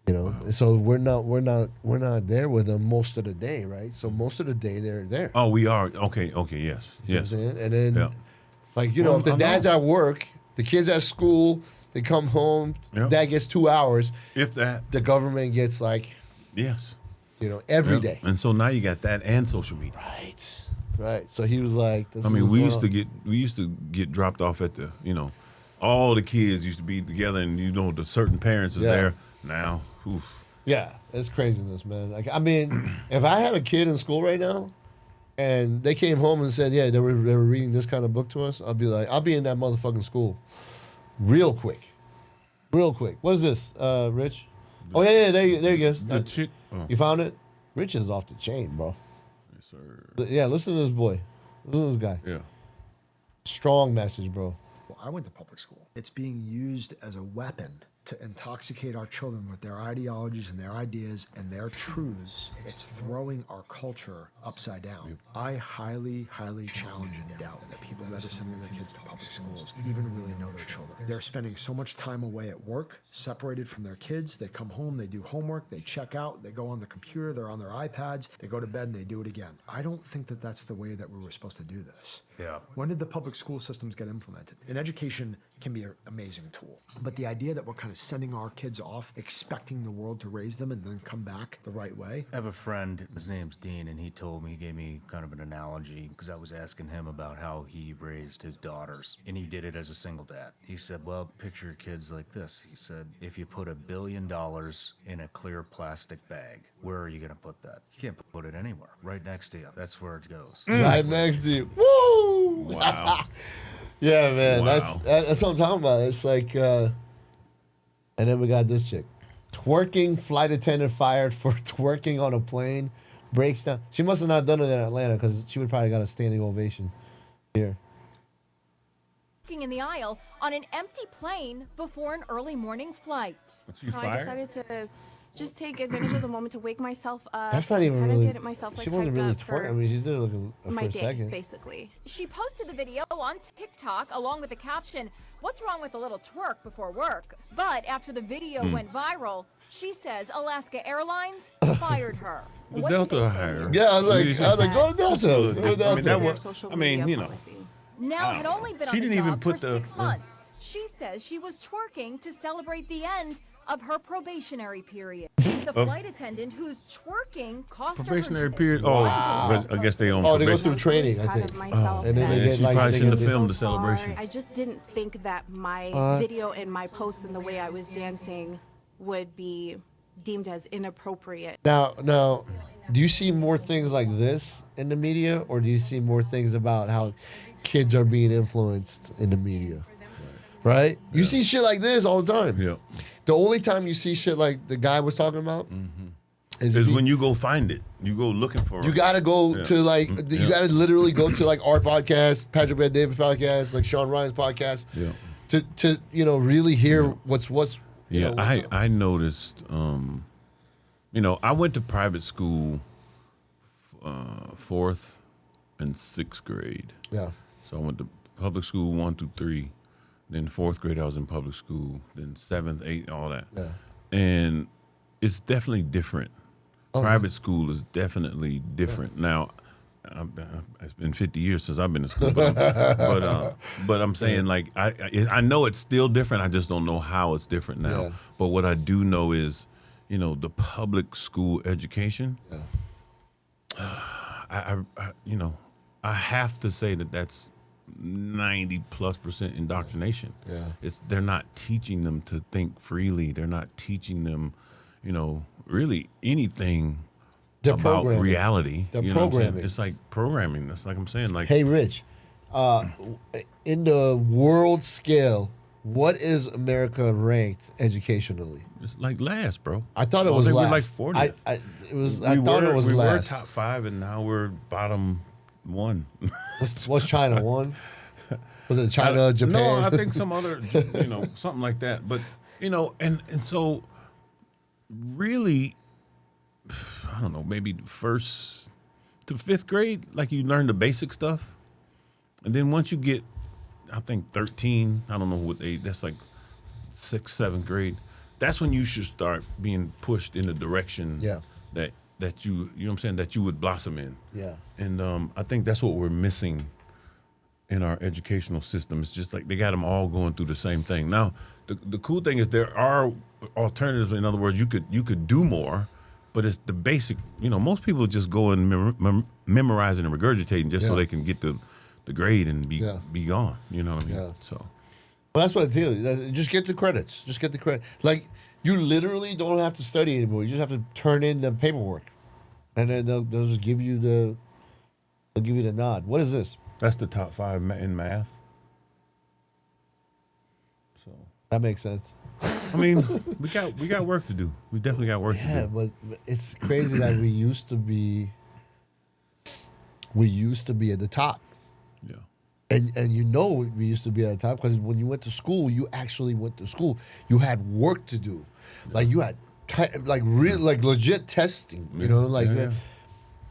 You know, so we're not there with them most of the day, right? So most of the day they're there. Oh, we are. Okay, yes. You know what I'm saying? And then, like, you know, if the dad's at work, the kid's at school, they come home, dad gets 2 hours. If that. The government gets like. Yes. You know, every day. And so now you got that and social media. Right. So he was like, we used to get dropped off at the, you know, all the kids used to be together, and, you know, the certain parents is there. Now, oof. Yeah, it's craziness, man. Like, I mean, if I had a kid in school right now and they came home and said, yeah, they were reading this kind of book to us, I'll be like, I'll be in that motherfucking school real quick. What is this, Rich? Oh, yeah, there you go. The chick. Oh. You found it? Rich is off the chain, bro. Yes, sir. Yeah, listen to this boy. Listen to this guy. Yeah. Strong message, bro. Well, I went to public school. It's being used as a weapon to intoxicate our children with their ideologies and their ideas and their truths. It's throwing our culture upside down. Yep. I highly, highly challenge and doubt that people that are sending their kids to public schools even really know their children. They're spending so much time away at work, separated from their kids. They come home, they do homework, they check out, they go on the computer, they're on their iPads, they go to bed and they do it again. I don't think that that's the way that we were supposed to do this. Yeah. When did the public school systems get implemented? And education can be an amazing tool. But the idea that we're kind of sending our kids off, expecting the world to raise them and then come back the right way. I have a friend, his name's Dean, and he gave me kind of an analogy because I was asking him about how he raised his daughters. And he did it as a single dad. He said, well, picture your kids like this. He said, if you put $1 billion in a clear plastic bag, where are you going to put that? You can't put it anywhere. Right next to you. That's where it goes. Right next to you. Woo! Wow. Yeah, man. Wow. That's what I'm talking about. It's like, and then we got this chick. Twerking flight attendant fired for twerking on a plane. Breaks down. She must have not done it in Atlanta because she would probably got a standing ovation here. In the aisle on an empty plane before an early morning flight. You fired? I decided to just take advantage of the moment to wake myself up. That's not even really. Get myself, like, she wasn't really twerking. I mean, she did it like my for a day, second. basically. She posted the video on TikTok along with the caption, "What's wrong with a little twerk before work?" But after the video went viral, she says Alaska Airlines fired her. What Delta hired. Yeah, I was like, go to Delta. Go to Delta. I mean, you know. Now had only been She on the didn't even job put for the- 6 months. She says she was twerking to celebrate the end of her probationary period. The flight attendant who's twerking cost Probationary her period. Oh, but I guess they on Oh, they probation. go through training, I think. And then they get she like probably they shouldn't get have filmed the celebration. I just didn't think that my video and my post and the way I was dancing would be deemed as inappropriate. Now, do you see more things like this in the media, or do you see more things about how kids are being influenced in the media? Right? You see shit like this all the time. Yeah. The only time you see shit like the guy was talking about is when you go find it. You go looking for it. You gotta go to like you gotta literally go to like our podcast, Patrick Bet Davis podcast, like Sean Ryan's podcast, to really hear what's Yeah, I noticed. I went to private school, 4th and 6th grade. Yeah. So I went to public school 1 through 3. Then 4th grade I was in public school. Then 7th, 8th, all that. Yeah. And it's definitely different. Private school is definitely different. Now, it's been 50 years since I've been to school, but I'm saying like I know it's still different. I just don't know how it's different now. Yeah. But what I do know is, the public school education. Yeah. I have to say that's 90+% indoctrination. Yeah. They're not teaching them to think freely. They're not teaching them, really anything about reality. They're programming. It's like programming. That's like I'm saying. Like, hey, Rich, in the world scale, what is America ranked educationally? It's like last, bro. I thought it was last. We're like 40th. I thought it was last. We were top 5, and now we're bottom 1. What's China 1? Was it China, Japan? No, I think some other, something like that. But and so really, I don't know, maybe 1st to 5th grade, like you learn the basic stuff, and then once you get, I think 13, I don't know what age, that's like 6th, 7th grade. That's when you should start being pushed in the direction that you know what I'm saying, that you would blossom in. Yeah. And I think that's what we're missing in our educational system. It's just like they got them all going through the same thing. Now, the cool thing is there are alternatives. In other words, you could do more, but it's the basic. Most people just go and memorizing and regurgitating just so they can get the grade and be gone. You know what I mean? Yeah. So. Well, that's what I tell you. Just get the credits. Just get the credit. Like, you literally don't have to study anymore. You just have to turn in the paperwork, and then they'll just give you the nod. What is this? That's the top 5 in math. So that makes sense. I mean, we got work to do. We definitely got work to do. Yeah, but it's crazy that we used to be at the top. Yeah. And you know we used to be at the top because when you went to school, you actually went to school. You had work to do. Yeah. Like you had like legit testing, you know, like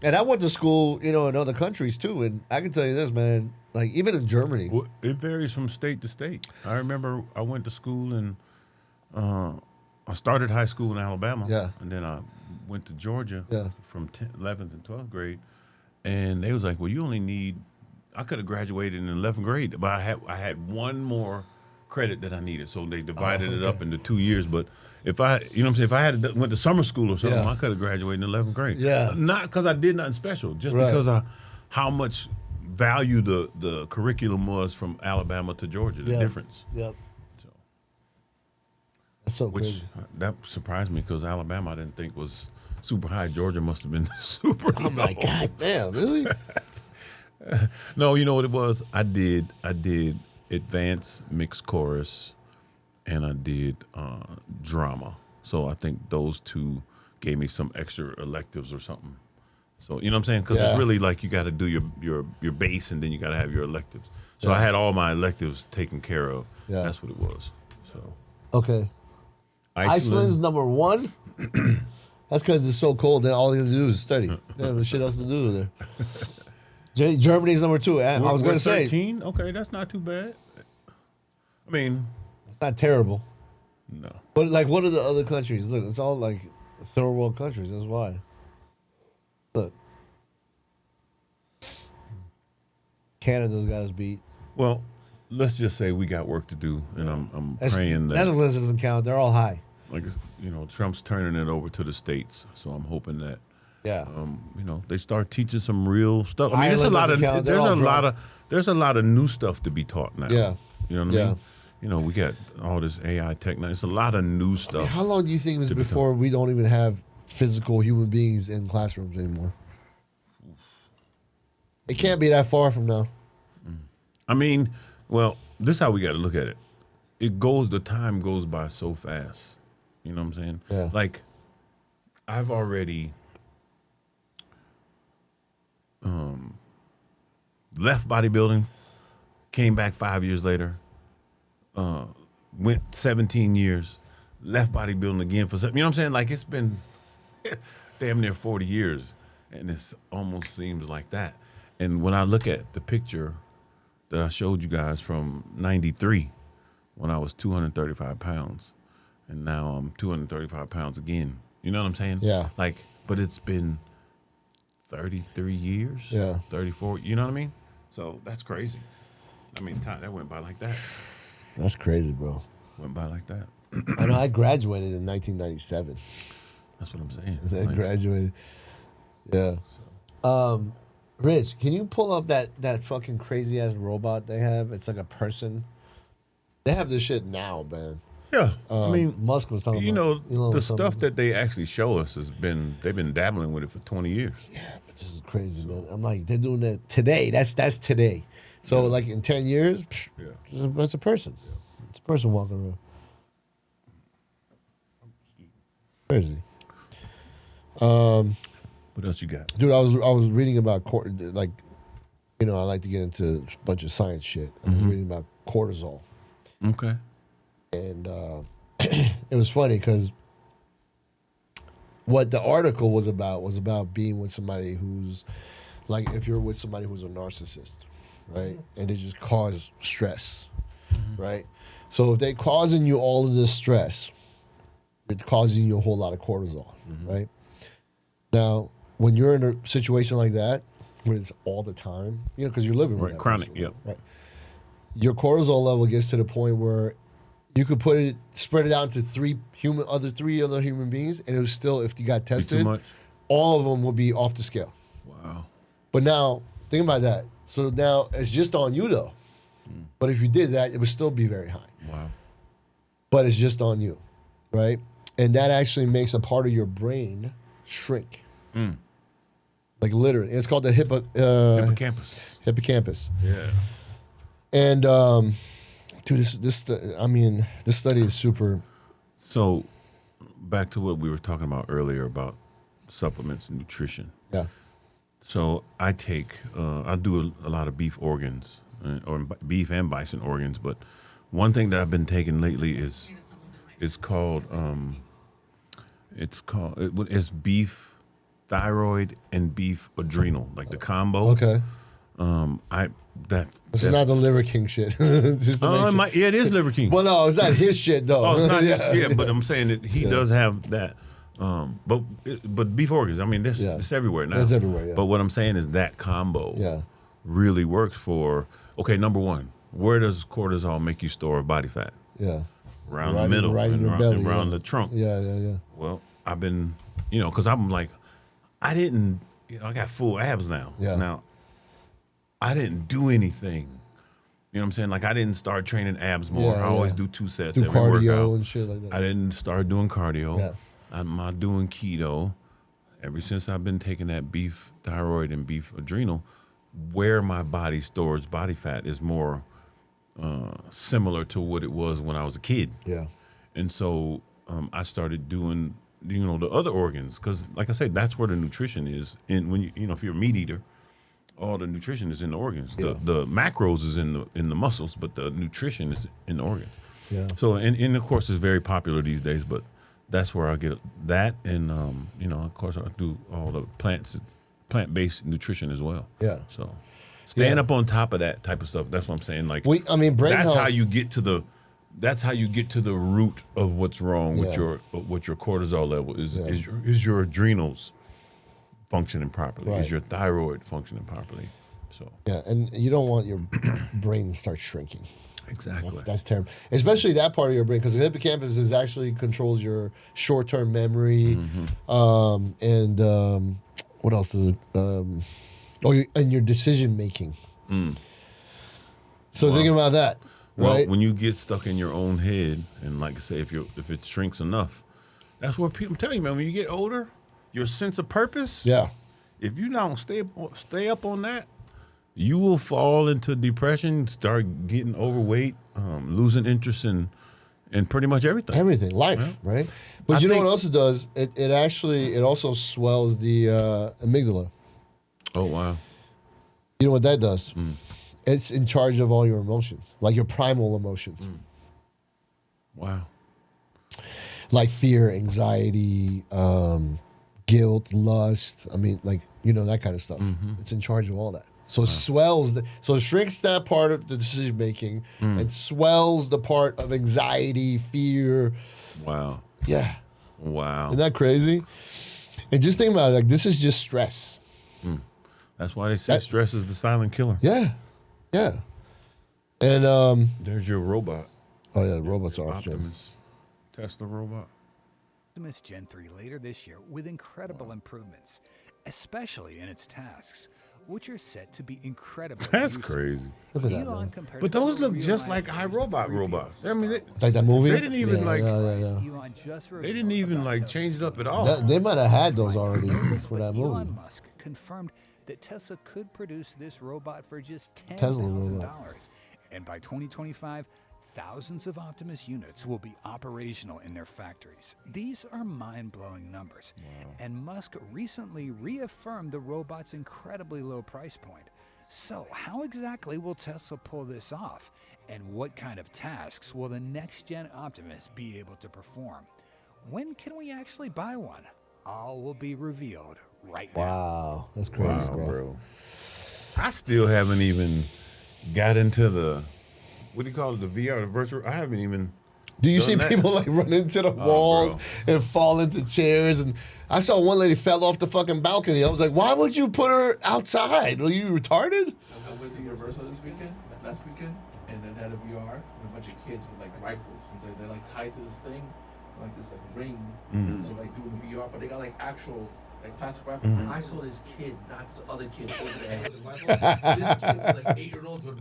and I went to school, you know, in other countries too, and I can tell you this, man, like even in Germany. Well, it varies from state to state. I remember I went to school and I started high school in Alabama. Yeah. And then I went to Georgia from 11th and 12th grade. And they was like, well, you only need, I could have graduated in 11th grade, but I had one more credit that I needed. So they divided it up into 2 years. But if I, you know what I'm saying, if I had went to summer school or something, I could have graduated in 11th grade. Yeah. Not because I did nothing special, just because of how much value the curriculum was from Alabama to Georgia, the difference. Yep. So. That's so crazy. That surprised me because Alabama I didn't think was super high. Georgia must have been super low. I'm like, God damn, really? No, you know what it was? I did advanced mixed chorus and I did drama. So I think those two gave me some extra electives or something. So you know what I'm saying? Because it's really like you got to do your base and then you got to have your electives. So I had all my electives taken care of. Yeah. That's what it was. So okay. Iceland's number one. That's because it's so cold that all you have to do is study. They have shit else to do there. Germany's number two. I was going to say 13? Okay, that's not too bad. I mean, it's not terrible. No. But like, what are the other countries? Look, it's all like third world countries. That's why. Look, Canada's got us beat. Well, let's just say we got work to do, and I'm praying that Netherlands doesn't count. They're all high. Like, you know, Trump's turning it over to the states, so I'm hoping that you know, they start teaching some real stuff. I mean, there's a lot of new stuff to be taught now. Yeah. You know what I mean? You know, we got all this AI tech now. It's a lot of new stuff. I mean, how long do you think it was before we don't even have physical human beings in classrooms anymore? It can't be that far from now. I mean, well, this is how we got to look at it. The time goes by so fast. You know what I'm saying? Yeah. Like, I've already left bodybuilding, came back 5 years later, went 17 years, left bodybuilding again for 7. You know what I'm saying? Like, it's been damn near 40 years, and it almost seems like that. And when I look at the picture that I showed you guys from 93, when I was 235 pounds, and now I'm 235 pounds again. You know what I'm saying? Yeah. Like, but it's been 33 years. Yeah. 34. You know what I mean? So that's crazy. I mean, time that went by like that. That's crazy, bro. Went by like that. I know. I graduated in 1997. That's what I'm saying. I graduated. Yeah. Rich, can you pull up that fucking crazy ass robot they have? It's like a person. They have this shit now, man. Yeah, I mean, Musk was talking about. You know the stuff that they actually show us they've been dabbling with it for 20 years. Yeah, but this is crazy, man. I'm like, they're doing that today. That's today. So like in 10 years, that's a person. Yeah. It's a person walking around. Crazy. What else you got, dude? I was reading about like, you know, I like to get into a bunch of science shit. I was reading about cortisol. Okay. And it was funny because what the article was about being with somebody who's like, if you're with somebody who's a narcissist, right? And they just cause stress, right? So if they're causing you all of this stress, it's causing you a whole lot of cortisol, right? Now, when you're in a situation like that, when it's all the time, you know, because you're living with that chronic, person, right? Your cortisol level gets to the point where you could spread it out to three other human beings, and it was still, if you got tested, too much. All of them would be off the scale. Wow. But now, think about that. So now it's just on you, though. But if you did that, it would still be very high. Wow. But it's just on you, right? And that actually makes a part of your brain shrink. Like literally. It's called the hippocampus. Hippocampus. Yeah. And dude, this study is super So, back to what we were talking about earlier about supplements and nutrition. Yeah. So I do a lot of beef organs, or beef and bison organs. But one thing that I've been taking lately is it's beef thyroid and beef adrenal, like the combo. Okay. This is not the Liver King shit. Just it is Liver King. Well, no, it's not his shit though. Oh, it's not but I'm saying that he does have that. But beef organs, I mean, it's everywhere now. It's everywhere, yeah. But what I'm saying is that combo really works for, okay, number one, where does cortisol make you store body fat? Yeah. Around the middle, right in your belly, around the trunk. Yeah. Well, I've been, because I'm like, I got full abs now. Yeah. Now, I didn't do anything. You know what I'm saying? Like, I didn't start training abs more. I always do 2 sets every cardio workout. And shit like that. I didn't start doing cardio. Yeah. I'm not doing keto. Ever since I've been taking that beef thyroid and beef adrenal, where my body stores body fat is more similar to what it was when I was a kid. Yeah. And so I started doing, the other organs, because like I said, that's where the nutrition is. And when if you're a meat eater, all the nutrition is in the organs. Yeah. The macros is in the muscles, but the nutrition is in the organs. Yeah. So and of course it's very popular these days, but that's where I get that, and of course I do all the plant-based nutrition as well. Yeah. So staying up on top of that type of stuff. That's what I'm saying. Like brain that's health. how you get to the root of what's wrong with your cortisol level is your adrenals functioning properly, is your thyroid functioning properly. So and you don't want your brain to start shrinking. Exactly. That's terrible, especially that part of your brain, because the hippocampus actually controls your short-term memory, and what else does it? And your decision making. So think about that. Well, right? when you get stuck in your own head, and like I say, if it shrinks enough, that's what people tell you, man. When you get older, your sense of purpose. Yeah. If you don't stay up on that, you will fall into depression, start getting overweight, losing interest in pretty much everything. Everything, life, right? But you know what else it does? It also swells the amygdala. Oh, wow. You know what that does? It's in charge of all your emotions, like your primal emotions. Wow. Like fear, anxiety, guilt, lust. I mean, that kind of stuff. It's in charge of all that. So it swells, so it shrinks that part of the decision making and swells the part of anxiety, fear. Wow. Yeah. Wow. Isn't that crazy? And just think about it, like this is just stress. That's why they say stress is the silent killer. Yeah. Yeah. And there's your robot. Oh yeah, the robots are Optimus. Tesla robot. Optimus Gen 3 later this year with incredible improvements, especially in its tasks, which are set to be incredibly That's useful. crazy. Look at that, man. But those look just like iRobot robots. I mean, like that movie. They didn't even Elon just They didn't even change it up at all. They might have had those already for that movie. Elon Musk confirmed that Tesla could produce this robot for just Tesla $10,000. robot. And by 2025, thousands of Optimus units will be operational in their factories. These are mind-blowing numbers. Wow. And Musk recently reaffirmed the robot's incredibly low price point. So how exactly will Tesla pull this off? And what kind of tasks will the next-gen Optimus be able to perform? When can we actually buy one? All will be revealed right now. Wow, that's crazy, bro. I still haven't even got into the, what do you call it, the VR, the virtual. I haven't even. Do you see people run into the walls and fall into chairs? And I saw one lady fell off the fucking balcony. I was like, why would you put her outside? Are you retarded? I went to Universal last weekend, and then had a VR and a bunch of kids with rifles. They're tied to this thing, this ring. So doing VR, but they got actual plastic rifle. I saw this kid knock the other kid over the head with the rifle. This kid was 8 years old with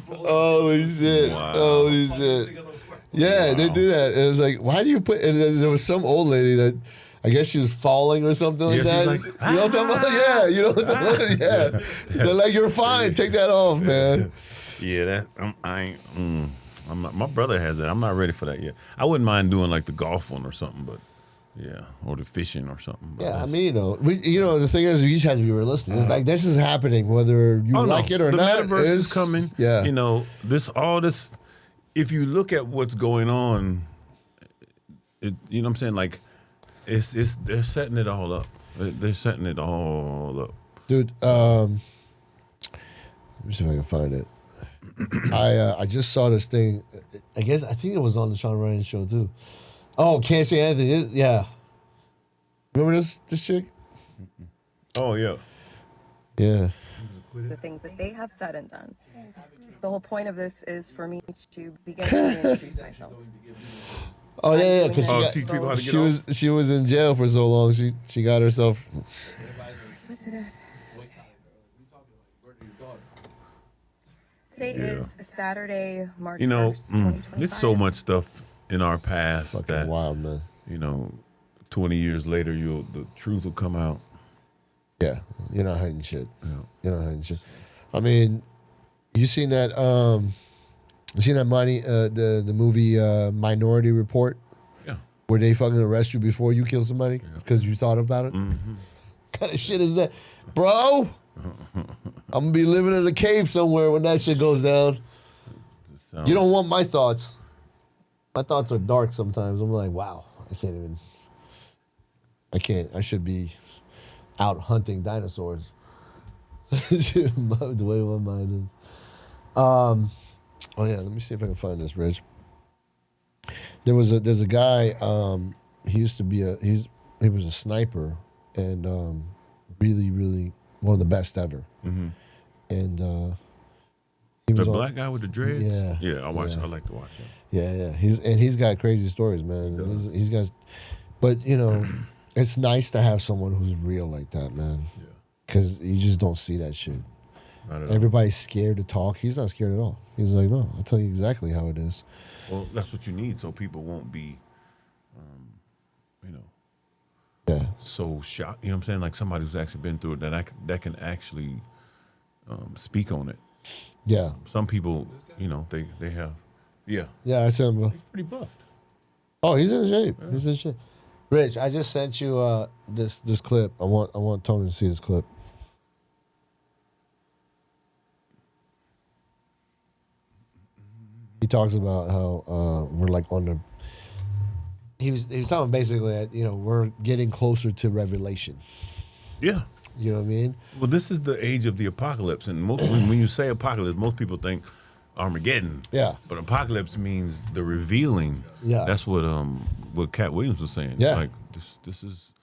Holy shit! Wow. Holy shit! Yeah, they do that. It was why do you put? And there was some old lady that, I guess she was falling or something like that. You know what I'm talking about? Yeah, you know what I'm talking about? Yeah. They're like, you're fine. Take that off, man. Yeah, that I My brother has that. I'm not ready for that yet. I wouldn't mind doing like the golf one or something, but yeah, or the fishing or something. But yeah, I mean, the thing is, you just have to be realistic. It's like this is happening, whether you like it or the not. Metaverse is coming. Yeah, all this. If you look at what's going on, you know what I'm saying? Like, they're setting it all up. They're setting it all up, dude. Let me see if I can find it. I just saw this thing. I think it was on the Sean Ryan show too. Oh, Can't Say Anything. Yeah. Remember this chick? Oh yeah. Yeah. The things that they have said and done. The whole point of this is for me to begin to introduce myself. Oh yeah, because she was in jail for so long. She got herself. Today is Saturday, March 1st, there's so much stuff in our past fucking wild, man. 20 years later, the truth will come out. Yeah, you're not hiding shit. Yeah. You're not hiding shit. I mean, you seen that? The movie Minority Report? Yeah. Where they fucking arrest you before you kill somebody because you thought about it. Mm-hmm. What kind of shit is that, bro? I'm gonna be living in a cave somewhere when that shit goes down. You don't want my thoughts. My thoughts are dark sometimes. I'm like, wow, I should be out hunting dinosaurs. The way my mind is. Oh yeah, let me see if I can find this, Rich. There's a guy. He used to be he was a sniper and really, really one of the best ever. Mm-hmm. And he was black guy with the dreads. Yeah, I watch. I like to watch him. Yeah. He's got crazy stories, man. He's got, but it's nice to have someone who's real like that, man. Yeah. Because you just don't see that shit. Everybody's scared to talk. He's not scared at all. He's like, no, I'll tell you exactly how it is. Well, that's what you need, so people won't be, so shocked. You know what I'm saying? Like somebody who's actually been through it that can actually speak on it. Yeah. Some people, they have. Yeah. Yeah, I said him. He's pretty buffed. Oh, he's in shape. Yeah. He's in shape. Rich, I just sent you this clip. I want Tony to see this clip. He talks about how we're like on the. He was talking basically that we're getting closer to revelation. Yeah. You know what I mean? Well, this is the age of the apocalypse, and when you say apocalypse, most people think Armageddon. Yeah. But apocalypse means the revealing. Yeah. That's what Cat Williams was saying. Yeah. Like this is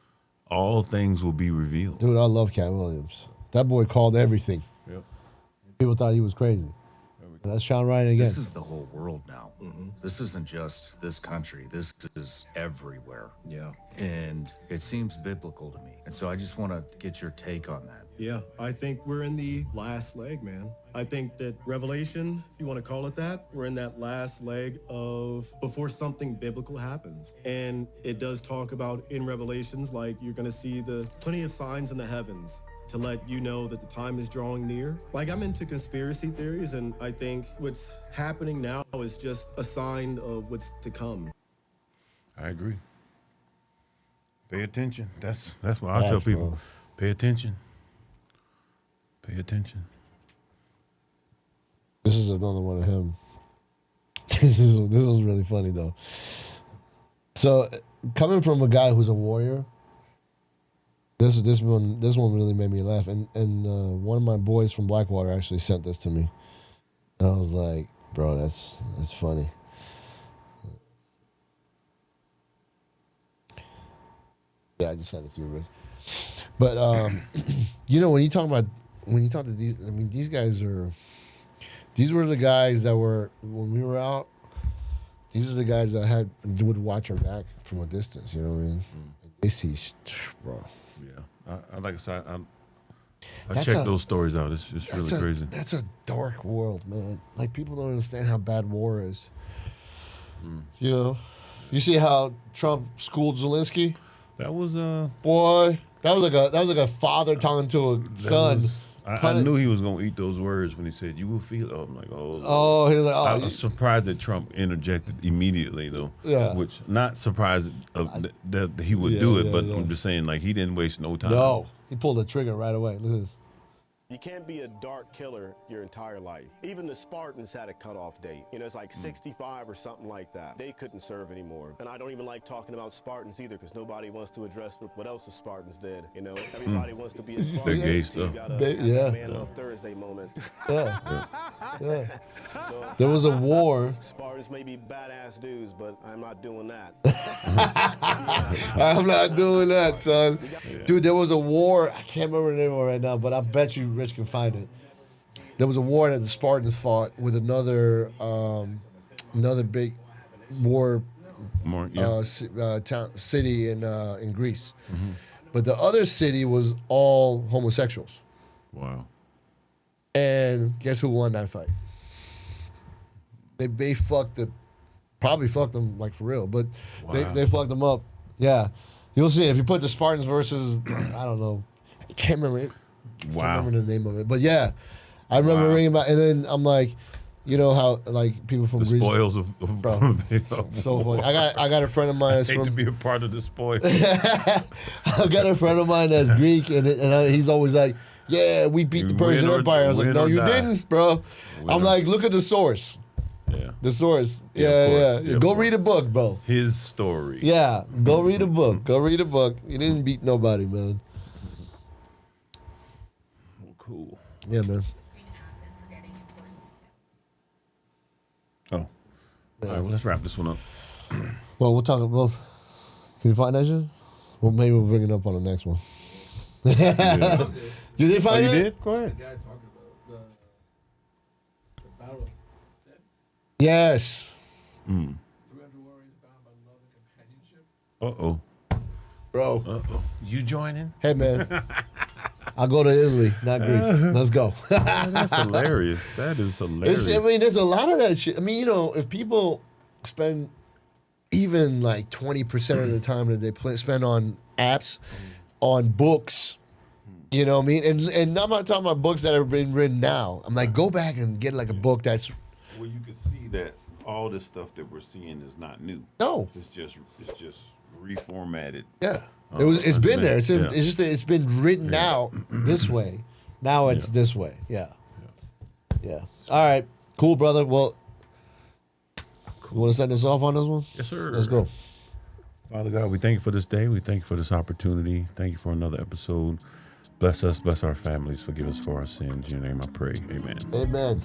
all things will be revealed. Dude, I love Cat Williams. That boy called everything. Yep. People thought he was crazy. And that's Sean Ryan again. This is the whole world now. Mm-hmm. This isn't just this country. This is everywhere. Yeah. And it seems biblical to me. And so I just want to get your take on that. Yeah, I think we're in the last leg, man. I think that Revelation, if you want to call it that, we're in that last leg of before something biblical happens. And it does talk about in Revelations, like you're going to see the plenty of signs in the heavens to let you know that the time is drawing near. Like I'm into conspiracy theories, and I think what's happening now is just a sign of what's to come. I agree. Pay attention. That's what I tell people. Bro. Pay attention. Pay attention. This is another one of him. This was really funny though. So coming from a guy who's a warrior, this one really made me laugh. And one of my boys from Blackwater actually sent this to me, and I was like, bro, that's funny. Yeah, I just sent it to you, Rick. But when you talk to these, I mean, these were the guys that were, when we were out, these are the guys that would watch our back from a distance, you know what I mean? They see, bro. Yeah. Like I said, I check those stories out. It's really crazy. That's a dark world, man. Like, people don't understand how bad war is. You know? You see how Trump schooled Zelensky? That was boy. That was like a father talking to a son. I knew he was gonna eat those words when he said, "You will feel." Oh, I'm like, oh. Oh, he was like, oh. I was surprised that Trump interjected immediately, though. Yeah. Which not surprised that he would do it, but I'm just saying, like, he didn't waste no time. No, he pulled the trigger right away. Look at this. You can't be a dark killer your entire life. Even the Spartans had a cutoff date. You know, it's like 65 or something like that. They couldn't serve anymore. And I don't even like talking about Spartans either, because nobody wants to address what else the Spartans did. You know, everybody wants to be a Spartan. Gay stuff. You gotta have a man on Thursday moment. Yeah. So, there was a war. Spartans may be badass dudes, but I'm not doing that. I'm not doing that, son. Dude, there was a war. I can't remember the name of it right now, but I bet you Rich can find it. There was a war that the Spartans fought with another big war city in Greece. Mm-hmm. But the other city was all homosexuals. Wow. And guess who won that fight? They probably fucked them like for real, but they fucked them up. Yeah. You'll see if you put the Spartans versus I don't know. I can't remember it. Wow. I can't remember the name of it. But yeah, I remember reading about and then I'm like, you know how like people from Greece. Spoils of bro, so funny. I got a friend of mine that's to be a part of the spoil. I got a friend of mine that's Greek and he's always like, yeah, we beat the Persian Empire. I was like, no, you didn't, bro. I'm like, look at the source. Yeah. The source. Yeah. Go read a book, bro. His story. Yeah. Go read a book. Go read a book. You didn't beat nobody, man. Well, cool. Yeah, man. Oh. All right, well, let's wrap this one up. Well, we'll talk about. Can you find that shit? Well, maybe we'll bring it up on the next one. Yeah. You did find it? You did? Go ahead. The guy talking about the battle of Yes. 300 warriors bound by love and companionship. Bro. You joining? Hey, man. I'll go to Italy, not Greece. Let's go. That's hilarious. That is hilarious. There's a lot of that shit. I mean, if people spend even like 20% of the time that they spend on apps, on books, you know what I mean? And I'm not talking about books that have been written now. I'm like, go back and get like a book that's... Well, you can see that all this stuff that we're seeing is not new. No. It's just reformatted. Yeah. It's been there. It's been written out this way. Now it's this way. Yeah. All right. Cool, brother. Well, you want to send us off on this one? Yes, sir. Let's go. Father God, we thank you for this day. We thank you for this opportunity. Thank you for another episode. Bless us, bless our families. Forgive us for our sins. In your name I pray. Amen. Amen.